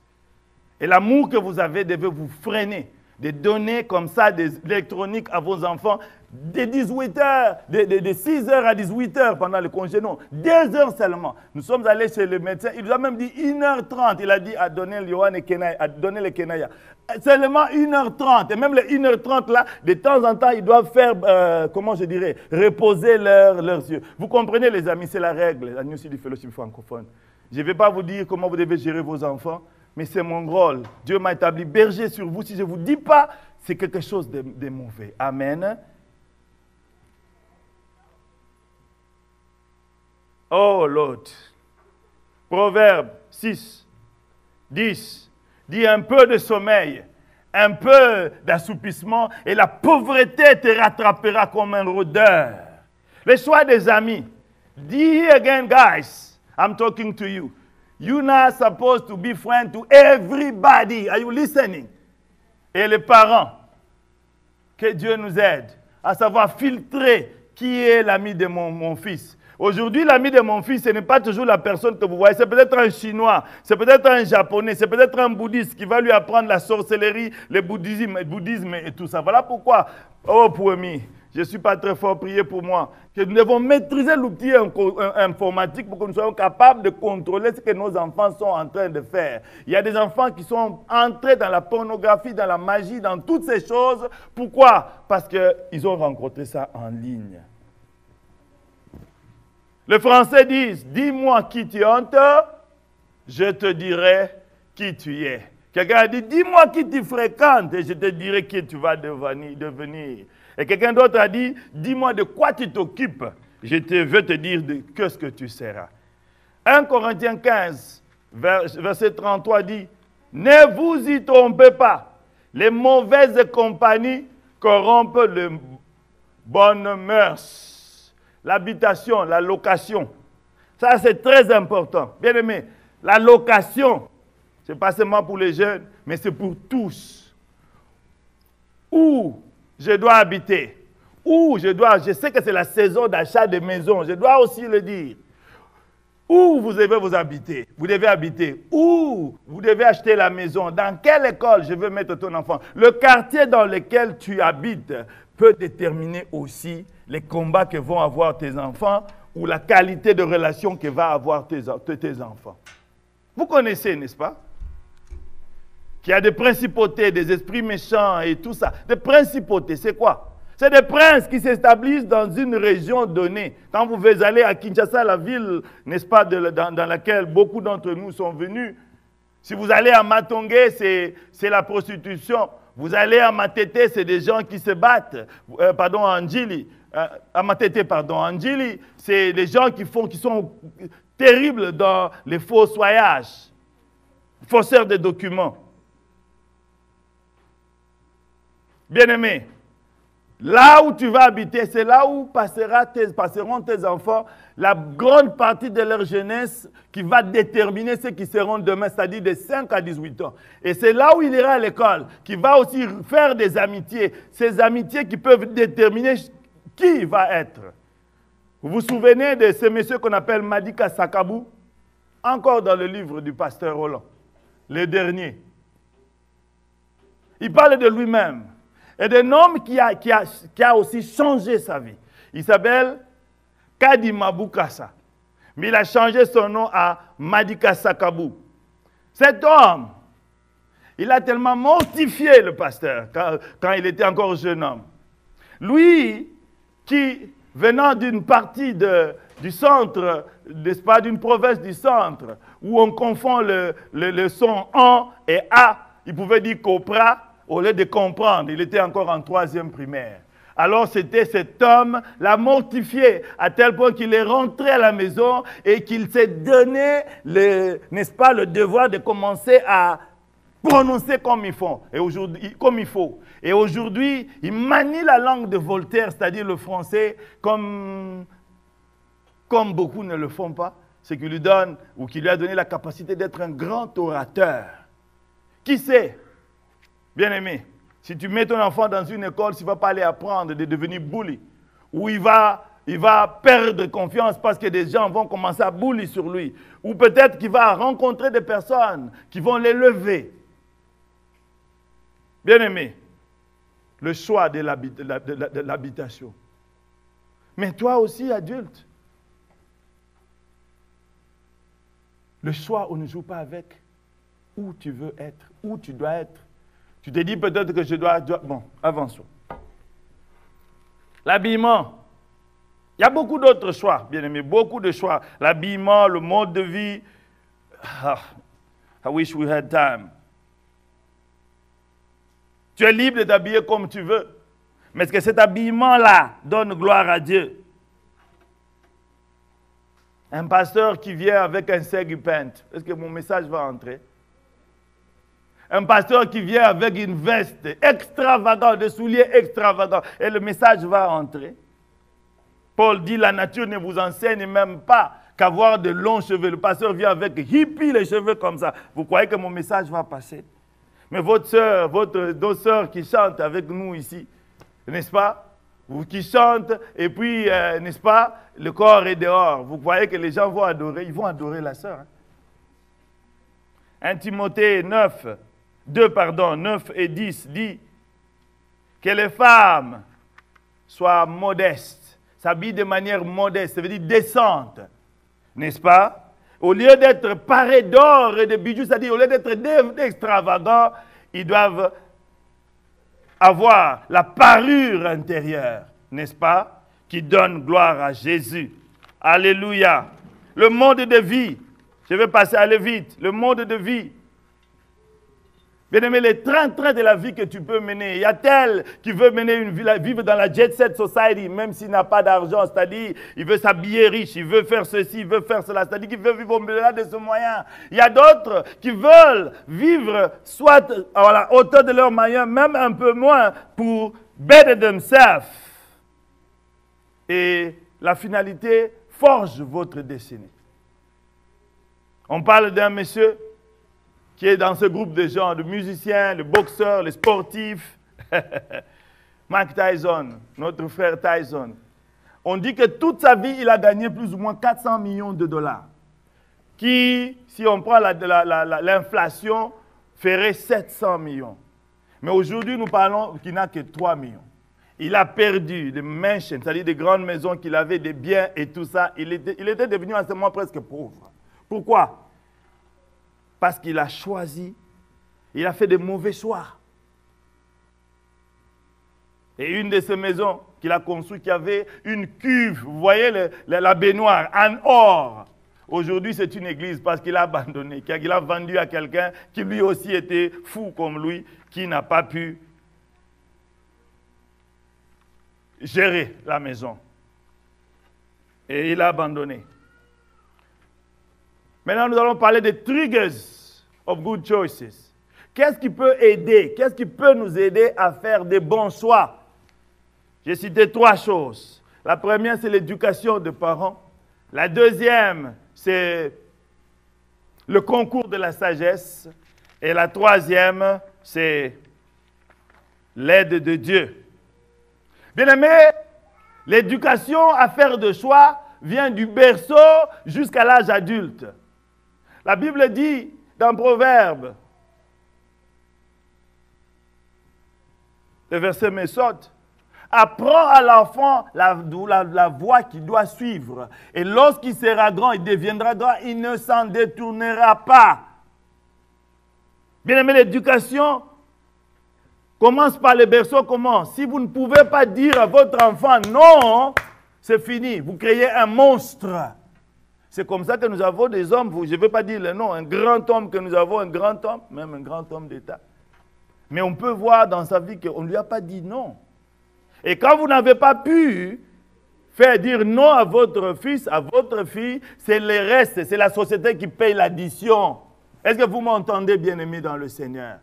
Et l'amour que vous avez devait vous freiner de donner comme ça des électroniques à vos enfants de 18 heures, de 6 heures à 18 heures pendant le congé. Non, 2 heures seulement. Nous sommes allés chez le médecin, il nous a même dit 1h30. Il a dit à donner le Kenaya. Seulement 1h30. Et même les 1h30 là, de temps en temps, ils doivent faire, comment je dirais, reposer leurs yeux. Vous comprenez les amis, c'est la règle, la New City Fellowship francophone. Je ne vais pas vous dire comment vous devez gérer vos enfants, mais c'est mon rôle. Dieu m'a établi berger sur vous. Si je ne vous dis pas, c'est quelque chose de mauvais. Amen. Oh Lord. Proverbe 6, 10. Dit un peu de sommeil, un peu d'assoupissement et la pauvreté te rattrapera comme un rôdeur. Le choix des amis. Here again, guys, I'm talking to you. You're not supposed to be friend to everybody. Are you listening? Et les parents, que Dieu nous aide à savoir filtrer qui est l'ami de mon fils. Aujourd'hui, l'ami de mon fils, ce n'est pas toujours la personne que vous voyez. C'est peut-être un Chinois, c'est peut-être un Japonais, c'est peut-être un bouddhiste qui va lui apprendre la sorcellerie, le bouddhisme et tout ça. Voilà pourquoi, oh Pouemi, je ne suis pas très fort, priez pour moi, que nous devons maîtriser l'outil informatique pour que nous soyons capables de contrôler ce que nos enfants sont en train de faire. Il y a des enfants qui sont entrés dans la pornographie, dans la magie, dans toutes ces choses. Pourquoi? Parce qu'ils ont rencontré ça en ligne. Les Français disent, dis-moi qui tu es, je te dirai qui tu es. Quelqu'un a dit, dis-moi qui tu fréquentes et je te dirai qui tu vas devenir. Et quelqu'un d'autre a dit, dis-moi de quoi tu t'occupes, je vais te dire de ce que tu seras. 1 Corinthiens 15, verset 33 dit, ne vous y trompez pas, les mauvaises compagnies corrompent les bonnes mœurs. L'habitation, la location. Ça, c'est très important. Bien aimé, la location, ce n'est pas seulement pour les jeunes, mais c'est pour tous. Où je dois habiter, je sais que c'est la saison d'achat de maisons, je dois aussi le dire. Où vous devez habiter, où vous devez acheter la maison, dans quelle école je veux mettre ton enfant. Le quartier dans lequel tu habites peut déterminer aussi les combats que vont avoir tes enfants ou la qualité de relation que va avoir tes enfants. Vous connaissez, n'est-ce pas? Qu'il y a des principautés, des esprits méchants et tout ça. Des principautés, c'est quoi? C'est des princes qui s'établissent dans une région donnée. Quand vous allez à Kinshasa, la ville, n'est-ce pas, dans laquelle beaucoup d'entre nous sont venus. Si vous allez à Matongé, c'est la prostitution. Vous allez à Matete, c'est des gens qui se battent. À Ndjili. À Matete, Ndjili, c'est des gens qui sont terribles dans les fossoyages, faussaires de documents. Bien-aimé, là où tu vas habiter, c'est là où passeront tes enfants la grande partie de leur jeunesse qui va déterminer ce qui seront demain, c'est-à-dire de 5 à 18 ans. Et c'est là où il ira à l'école, qui va aussi faire des amitiés. Ces amitiés qui peuvent déterminer qui il va être. Vous vous souvenez de ce monsieur qu'on appelle Madika Sakabou? Encore dans le livre du pasteur Roland, le dernier. Il parle de lui-même. Et d'un homme qui a aussi changé sa vie. Il s'appelle Kadima Bukasa. Mais il a changé son nom à Madika Sakabou. Cet homme, il a tellement mortifié le pasteur quand il était encore jeune homme. Lui, qui, venant d'une partie du centre, n'est-ce pas, d'une province du centre, où on confond le son en et a, il pouvait dire Copra, au lieu de comprendre, il était encore en 3e primaire. Alors c'était cet homme, l'a mortifié à tel point qu'il est rentré à la maison et qu'il s'est donné, n'est-ce pas, le devoir de commencer à prononcer comme il faut. Et aujourd'hui, il manie la langue de Voltaire, c'est-à-dire le français, comme beaucoup ne le font pas, ce qui lui donne, ou qui lui a donné la capacité d'être un grand orateur. Qui sait? Bien-aimé, Si tu mets ton enfant dans une école, il ne va pas aller apprendre de devenir bully. Ou il va perdre confiance parce que des gens vont commencer à bully sur lui. Ou peut-être qu'il va rencontrer des personnes qui vont l'élever. Bien-aimé, le choix de l'habitation. Mais toi aussi, adulte, le choix, on ne joue pas avec où tu veux être, où tu dois être. Tu te dis peut-être que je dois... Bon, avançons. L'habillement. Il y a beaucoup d'autres choix, bien aimé, beaucoup de choix. L'habillement, le mode de vie. I wish we had time. Tu es libre de t'habiller comme tu veux. Mais est-ce que cet habillement-là donne gloire à Dieu? Un pasteur qui vient avec un segui paint, est-ce que mon message va entrer? Un pasteur qui vient avec une veste extravagante, des souliers extravagants, et le message va entrer. Paul dit, la nature ne vous enseigne même pas qu'avoir de longs cheveux. Le pasteur vient avec hippie les cheveux comme ça. Vous croyez que mon message va passer? Mais votre soeur, deux sœurs qui chantent avec nous ici, n'est-ce pas? Vous qui chantent, et puis, n'est-ce pas, le corps est dehors. Vous croyez que les gens vont adorer, ils vont adorer la sœur. Hein? 1 Timothée 9 et 10 dit que les femmes soient modestes, s'habillent de manière modeste, ça veut dire décente, n'est-ce pas? Au lieu d'être parés d'or et de bijoux, c'est-à-dire au lieu d'être extravagants, ils doivent avoir la parure intérieure, n'est-ce pas, qui donne gloire à Jésus. Alléluia. Le mode de vie, je vais passer à aller vite, le mode de vie. Bien-aimé, les trains de la vie que tu peux mener. Il y a tel qui veut mener une vie, vivre dans la jet set society, même s'il n'a pas d'argent, c'est-à-dire il veut s'habiller riche, il veut faire ceci, il veut faire cela, c'est-à-dire qu'il veut vivre au-delà de ce moyen. Il y a d'autres qui veulent vivre soit à la hauteur de leurs moyens, même un peu moins, pour better themselves. Et la finalité forge votre destinée. On parle d'un monsieur qui est dans ce groupe de gens, de musiciens, de boxeurs, les sportifs. Mike Tyson, notre frère Tyson. On dit que toute sa vie, il a gagné plus ou moins 400 millions de dollars. Qui, si on prend l'inflation, ferait 700 millions. Mais aujourd'hui, nous parlons qu'il n'a que 3 millions. Il a perdu des mansions, c'est-à-dire des grandes maisons qu'il avait, des biens et tout ça. Il était devenu en ce moment presque pauvre. Pourquoi? Parce qu'il a choisi, il a fait de mauvais choix. Et une de ces maisons qu'il a construites, qui avait une cuve, vous voyez la baignoire, en or. Aujourd'hui, c'est une église parce qu'il a abandonné, qu'il a vendu à quelqu'un qui lui aussi était fou comme lui, qui n'a pas pu gérer la maison. Et il a abandonné. Maintenant, nous allons parler des triggers of good choices. Qu'est-ce qui peut aider? Qu'est-ce qui peut nous aider à faire des bons choix? J'ai cité 3 choses. La première, c'est l'éducation des parents. La deuxième, c'est le concours de la sagesse. Et la troisième, c'est l'aide de Dieu. Bien-aimés, l'éducation à faire de choix vient du berceau jusqu'à l'âge adulte. La Bible dit dans Proverbes, le verset me saute, apprends à l'enfant la voie qu'il doit suivre. Et lorsqu'il sera grand, il deviendra grand, il ne s'en détournera pas. Bien-aimé, l'éducation commence par le berceau. Comment? Si vous ne pouvez pas dire à votre enfant non, c'est fini. Vous créez un monstre. C'est comme ça que nous avons des hommes, je ne vais pas dire le nom, un grand homme que nous avons, un grand homme, même un grand homme d'État. Mais on peut voir dans sa vie qu'on ne lui a pas dit non. Et quand vous n'avez pas pu faire dire non à votre fils, à votre fille, c'est le reste, c'est la société qui paye l'addition. Est-ce que vous m'entendez, bien-aimés dans le Seigneur?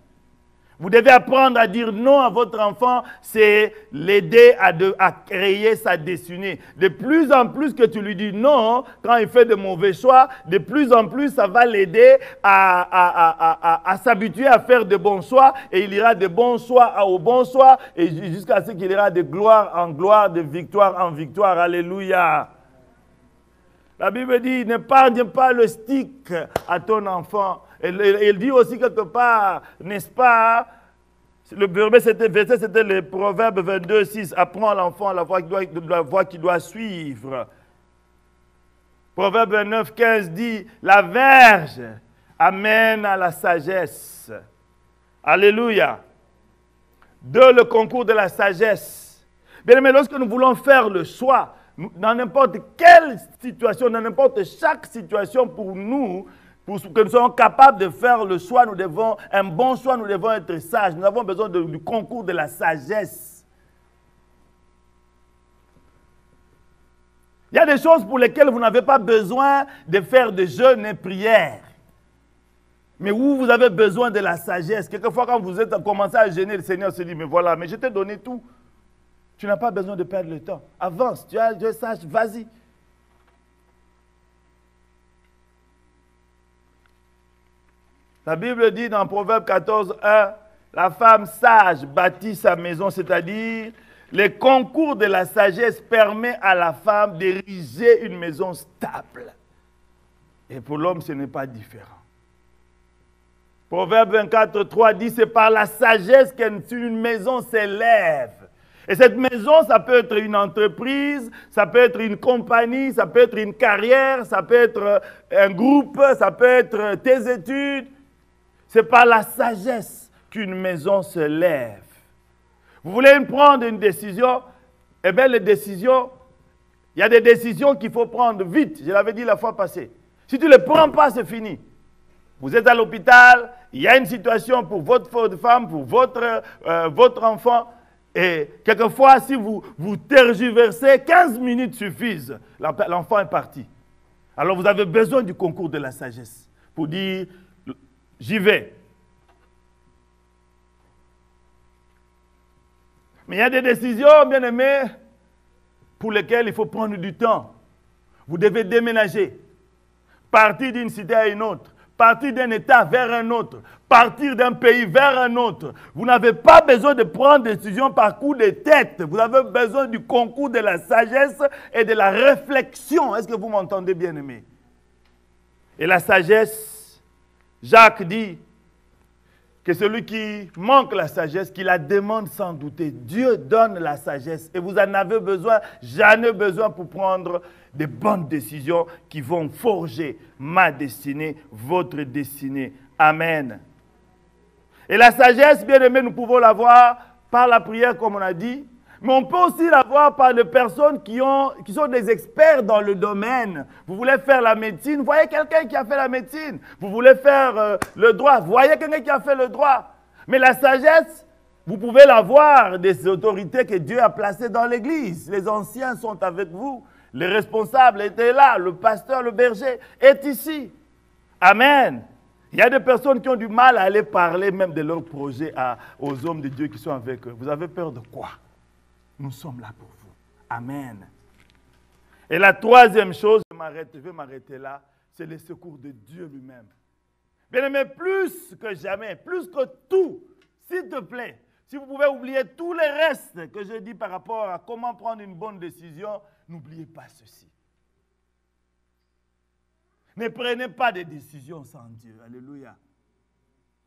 Vous devez apprendre à dire non à votre enfant, c'est l'aider à créer sa destinée. De plus en plus que tu lui dis non, quand il fait de mauvais choix, de plus en plus ça va l'aider à s'habituer à faire de bons choix, et il ira de bons choix au bon choix, et jusqu'à ce qu'il ira de gloire en gloire, de victoire en victoire. Alléluia. La Bible dit, n'épargne pas le stick à ton enfant. Il dit aussi quelque part, n'est-ce pas, le verset c'était le Proverbe 22, 6, apprends à l'enfant la voie qu'il doit suivre. Proverbe 29, 15 dit, la verge amène à la sagesse. Alléluia. Le concours de la sagesse. Bien aimé, lorsque nous voulons faire le choix, dans n'importe quelle situation, dans n'importe chaque situation pour nous, pour que nous soyons capables de faire le choix, un bon choix, nous devons être sages. Nous avons besoin du concours de la sagesse. Il y a des choses pour lesquelles vous n'avez pas besoin de faire de jeûne et prière. Mais où vous avez besoin de la sagesse. Quelquefois, quand vous êtes commencé à jeûner, le Seigneur se dit, mais voilà, mais je t'ai donné tout. Tu n'as pas besoin de perdre le temps. Avance, tu es sage, vas-y. La Bible dit dans Proverbe 14, 1, la femme sage bâtit sa maison, c'est-à-dire le concours de la sagesse permet à la femme d'ériger une maison stable. Et pour l'homme, ce n'est pas différent. Proverbe 24, 3 dit, c'est par la sagesse qu'une maison s'élève. Et cette maison, ça peut être une entreprise, ça peut être une compagnie, ça peut être une carrière, ça peut être un groupe, ça peut être tes études. C'est par la sagesse qu'une maison se lève. Vous voulez prendre une décision? Eh bien, les décisions, il y a des décisions qu'il faut prendre vite. Je l'avais dit la fois passée. Si tu ne les prends pas, c'est fini. Vous êtes à l'hôpital, il y a une situation pour votre femme, pour votre enfant. Et quelquefois, si vous tergiversez, 15 minutes suffisent. L'enfant est parti. Alors, vous avez besoin du concours de la sagesse pour dire, j'y vais. Mais il y a des décisions, bien aimés, pour lesquelles il faut prendre du temps. Vous devez déménager, partir d'une cité à une autre, partir d'un État vers un autre, partir d'un pays vers un autre. Vous n'avez pas besoin de prendre des décisions par coup de tête. Vous avez besoin du concours de la sagesse et de la réflexion. Est-ce que vous m'entendez, bien aimé? Et la sagesse, Jacques dit que celui qui manque la sagesse, qui la demande sans douter, Dieu donne la sagesse. Et vous en avez besoin, j'en ai besoin pour prendre des bonnes décisions qui vont forger ma destinée, votre destinée. Amen. Et la sagesse, bien aimé, nous pouvons l'avoir par la prière, comme on a dit, mais on peut aussi l'avoir par des personnes qui sont des experts dans le domaine. Vous voulez faire la médecine, voyez quelqu'un qui a fait la médecine. Vous voulez faire le droit, voyez quelqu'un qui a fait le droit. Mais la sagesse, vous pouvez l'avoir des autorités que Dieu a placées dans l'église. Les anciens sont avec vous. Les responsables étaient là. Le pasteur, le berger est ici. Amen. Il y a des personnes qui ont du mal à aller parler même de leur projet aux hommes de Dieu qui sont avec eux. Vous avez peur de quoi? Nous sommes là pour vous. Amen. Et la troisième chose, je vais m'arrêter là, c'est le secours de Dieu lui-même. Bien aimé, plus que jamais, plus que tout, s'il te plaît, si vous pouvez oublier tous les restes que je dis par rapport à comment prendre une bonne décision, n'oubliez pas ceci. Ne prenez pas de décisions sans Dieu. Alléluia.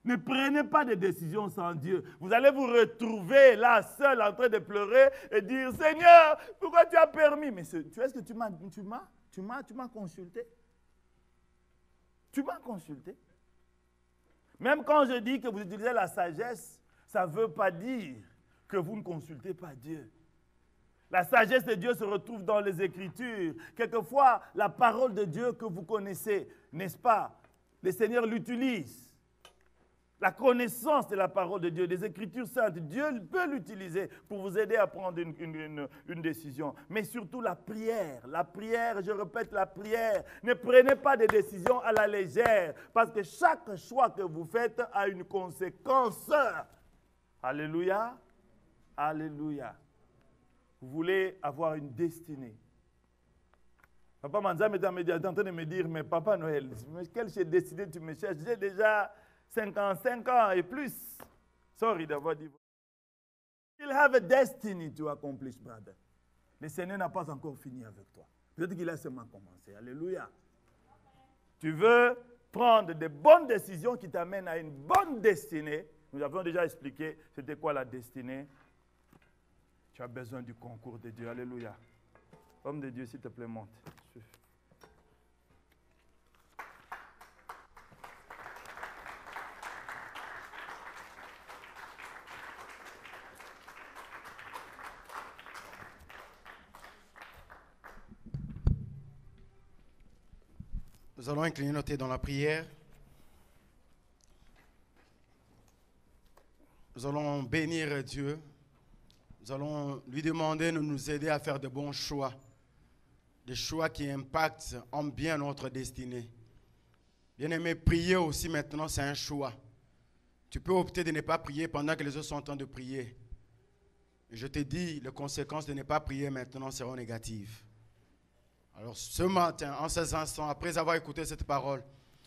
Ne prenez pas de décisions sans Dieu. Vous allez vous retrouver là, seul, en train de pleurer et dire, Seigneur, pourquoi tu as permis? Mais est-ce que tu m'as consulté? Tu m'as consulté? Même quand je dis que vous utilisez la sagesse, ça ne veut pas dire que vous ne consultez pas Dieu. La sagesse de Dieu se retrouve dans les Écritures. Quelquefois, la parole de Dieu que vous connaissez, n'est-ce pas? Le Seigneur l'utilise. La connaissance de la parole de Dieu, des Écritures saintes, Dieu peut l'utiliser pour vous aider à prendre une décision. Mais surtout la prière, je répète la prière. Ne prenez pas des décisions à la légère, parce que chaque choix que vous faites a une conséquence. Alléluia. Alléluia. Vous voulez avoir une destinée. Papa Manza est en train de me dire, mais Papa Noël, quelle destinée tu me cherches? J'ai déjà 55 ans et plus. Sorry d'avoir dit. You have a destiny to accomplish, brother. Le Seigneur n'a pas encore fini avec toi. Peut-être qu'il a seulement commencé. Alléluia. Tu veux prendre de bonnes décisions qui t'amènent à une bonne destinée. Nous avons déjà expliqué c'était quoi la destinée. Tu as besoin du concours de Dieu. Alléluia. Homme de Dieu, s'il te plaît, monte. Nous allons incliner nos têtes dans la prière. Nous allons bénir Dieu. Nous allons lui demander de nous aider à faire de bons choix. Des choix qui impactent en bien notre destinée. Bien-aimé, prier aussi maintenant, c'est un choix. Tu peux opter de ne pas prier pendant que les autres sont en train de prier. Je te dis, les conséquences de ne pas prier maintenant seront négatives. Alors ce matin, en ces instants, après avoir écouté cette parole,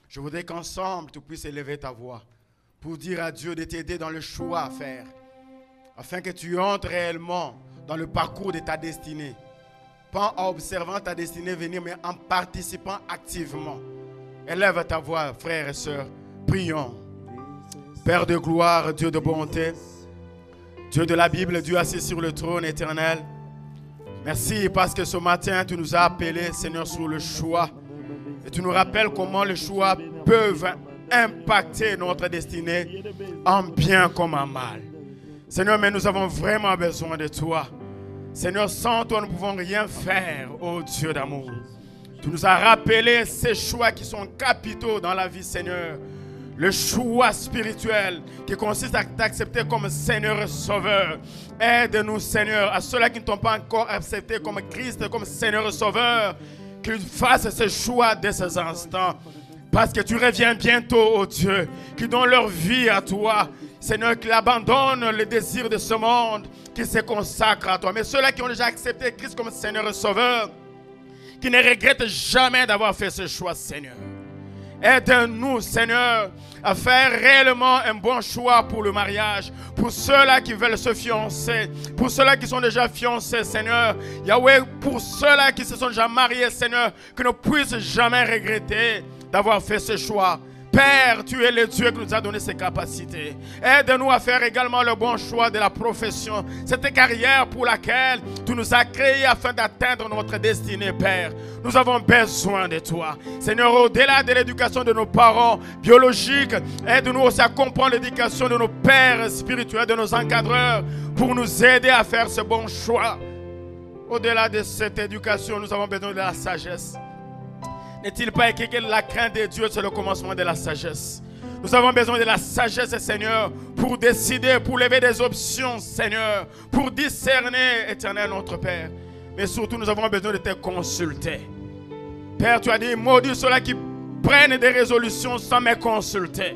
je voudrais qu'ensemble tu puisses élever ta voix pour dire à Dieu de t'aider dans le choix à faire, afin que tu entres réellement dans le parcours de ta destinée. Pas en observant ta destinée venir, mais en participant activement. Élève ta voix, frères et sœurs, prions. Père de gloire, Dieu de bonté, Dieu de la Bible, Dieu assis sur le trône éternel, merci parce que ce matin, tu nous as appelés, Seigneur, sur le choix. Et tu nous rappelles comment les choix peuvent impacter notre destinée en bien comme en mal. Seigneur, mais nous avons vraiment besoin de toi. Seigneur, sans toi, nous ne pouvons rien faire, ô Dieu d'amour. Tu nous as rappelé ces choix qui sont capitaux dans la vie, Seigneur. Le choix spirituel qui consiste à t'accepter comme Seigneur et Sauveur. Aide-nous, Seigneur, à ceux-là qui ne t'ont pas encore accepté comme Christ, comme Seigneur et Sauveur, qu'ils fassent ce choix dès ces instants. Parce que tu reviens bientôt, oh Dieu, qui donnent leur vie à toi. Seigneur, qu'ils abandonnent les désirs de ce monde, qu'ils se consacrent à toi. Mais ceux-là qui ont déjà accepté Christ comme Seigneur et Sauveur, qui ne regrettent jamais d'avoir fait ce choix, Seigneur. Aide-nous, Seigneur, à faire réellement un bon choix pour le mariage. Pour ceux-là qui veulent se fiancer. Pour ceux-là qui sont déjà fiancés, Seigneur. Yahweh, pour ceux-là qui se sont déjà mariés, Seigneur, que ne puissent jamais regretter d'avoir fait ce choix. Père, tu es le Dieu qui nous a donné ces capacités. Aide-nous à faire également le bon choix de la profession. Cette carrière pour laquelle tu nous as créés afin d'atteindre notre destinée, Père. Nous avons besoin de toi. Seigneur, au-delà de l'éducation de nos parents biologiques, aide-nous aussi à comprendre l'éducation de nos pères spirituels, de nos encadreurs, pour nous aider à faire ce bon choix. Au-delà de cette éducation, nous avons besoin de la sagesse. N'est-il pas écrit que la crainte de Dieu, c'est le commencement de la sagesse? Nous avons besoin de la sagesse, Seigneur, pour décider, pour lever des options, Seigneur, pour discerner, éternel notre Père. Mais surtout, nous avons besoin de te consulter. Père, tu as dit, maudit ceux-là qui prennent des résolutions sans me consulter.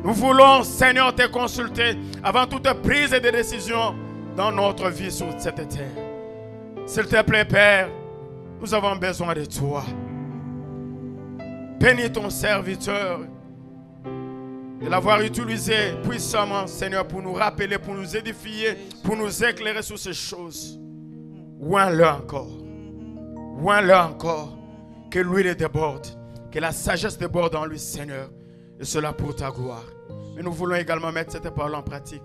Nous voulons, Seigneur, te consulter avant toute prise de décision dans notre vie sur cette terre. S'il te plaît, Père, nous avons besoin de toi. Bénis ton serviteur de l'avoir utilisé puissamment, Seigneur, pour nous rappeler, pour nous édifier, pour nous éclairer sur ces choses. Oins-le encore. Oins-le encore. Que l'huile déborde. Que la sagesse déborde en lui, Seigneur. Et cela pour ta gloire. Mais nous voulons également mettre cette parole en pratique.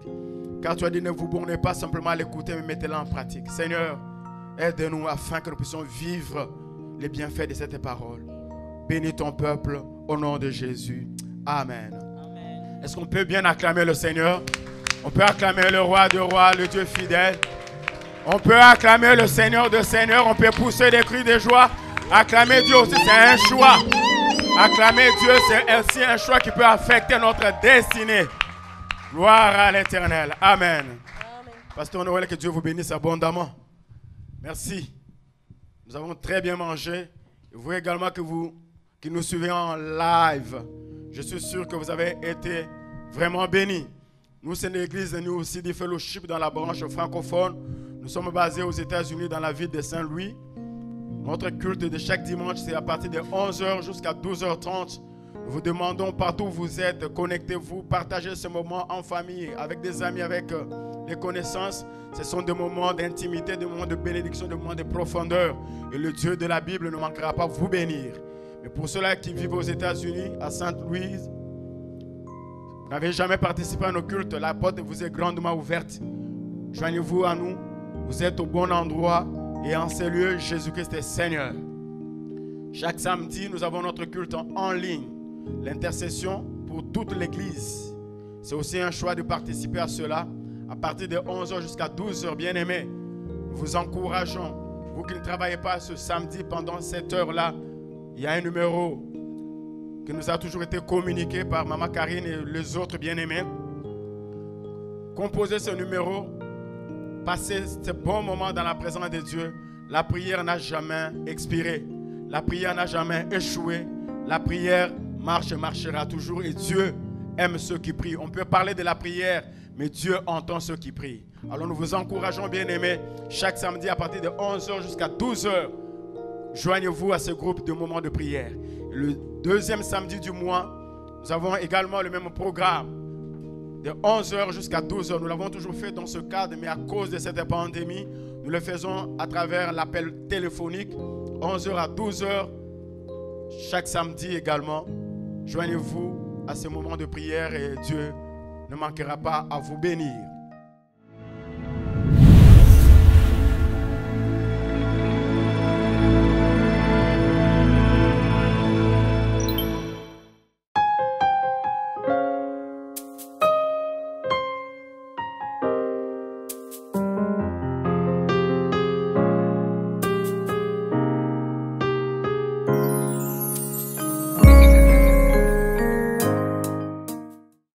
Car tu as dit, ne vous bornez pas simplement à l'écouter, mais mettez-la en pratique. Seigneur, aide-nous afin que nous puissions vivre les bienfaits de cette parole. Bénis ton peuple au nom de Jésus. Amen. Amen. Est-ce qu'on peut bien acclamer le Seigneur? On peut acclamer le roi de rois, le Dieu fidèle. On peut acclamer le Seigneur de seigneurs. On peut pousser des cris de joie. Acclamer Dieu aussi, c'est un choix. Acclamer Dieu, c'est aussi un choix qui peut affecter notre destinée. Gloire à l'Éternel. Amen. Amen. Pasteur Noël, que Dieu vous bénisse abondamment. Merci. Nous avons très bien mangé. Et vous également qui nous suivez en live. Je suis sûr que vous avez été vraiment bénis. Nous, c'est une église, nous aussi, du fellowship dans la branche francophone. Nous sommes basés aux États-Unis, dans la ville de Saint-Louis. Notre culte de chaque dimanche, c'est à partir de 11h jusqu'à 12h30. Nous vous demandons, partout où vous êtes, connectez-vous, partagez ce moment en famille, avec des amis, avec des connaissances. Ce sont des moments d'intimité, des moments de bénédiction, des moments de profondeur. Et le Dieu de la Bible ne manquera pas vous bénir. Mais pour ceux-là qui vivent aux États-Unis, à Sainte-Louis, vous n'avez jamais participé à nos cultes, la porte vous est grandement ouverte. Joignez-vous à nous. Vous êtes au bon endroit. Et en ces lieux, Jésus-Christ est Seigneur. Chaque samedi, nous avons notre culte en ligne. L'intercession pour toute l'Église. C'est aussi un choix de participer à cela. À partir de 11h jusqu'à 12h, bien-aimés, nous vous encourageons. Vous qui ne travaillez pas ce samedi pendant cette heure-là, il y a un numéro qui nous a toujours été communiqué par Maman Karine et les autres bien-aimés. Composez ce numéro. Passez ce bon moment dans la présence de Dieu. La prière n'a jamais expiré. La prière n'a jamais échoué. La prière marchera toujours et Dieu aime ceux qui prient. On peut parler de la prière, mais Dieu entend ceux qui prient. Alors nous vous encourageons, bien-aimés, chaque samedi à partir de 11h jusqu'à 12h, joignez-vous à ce groupe de moments de prière. Le deuxième samedi du mois, nous avons également le même programme. De 11h jusqu'à 12h, nous l'avons toujours fait dans ce cadre, mais à cause de cette pandémie, nous le faisons à travers l'appel téléphonique, 11h à 12h, chaque samedi également. Joignez-vous à ce moment de prière et Dieu ne manquera pas à vous bénir.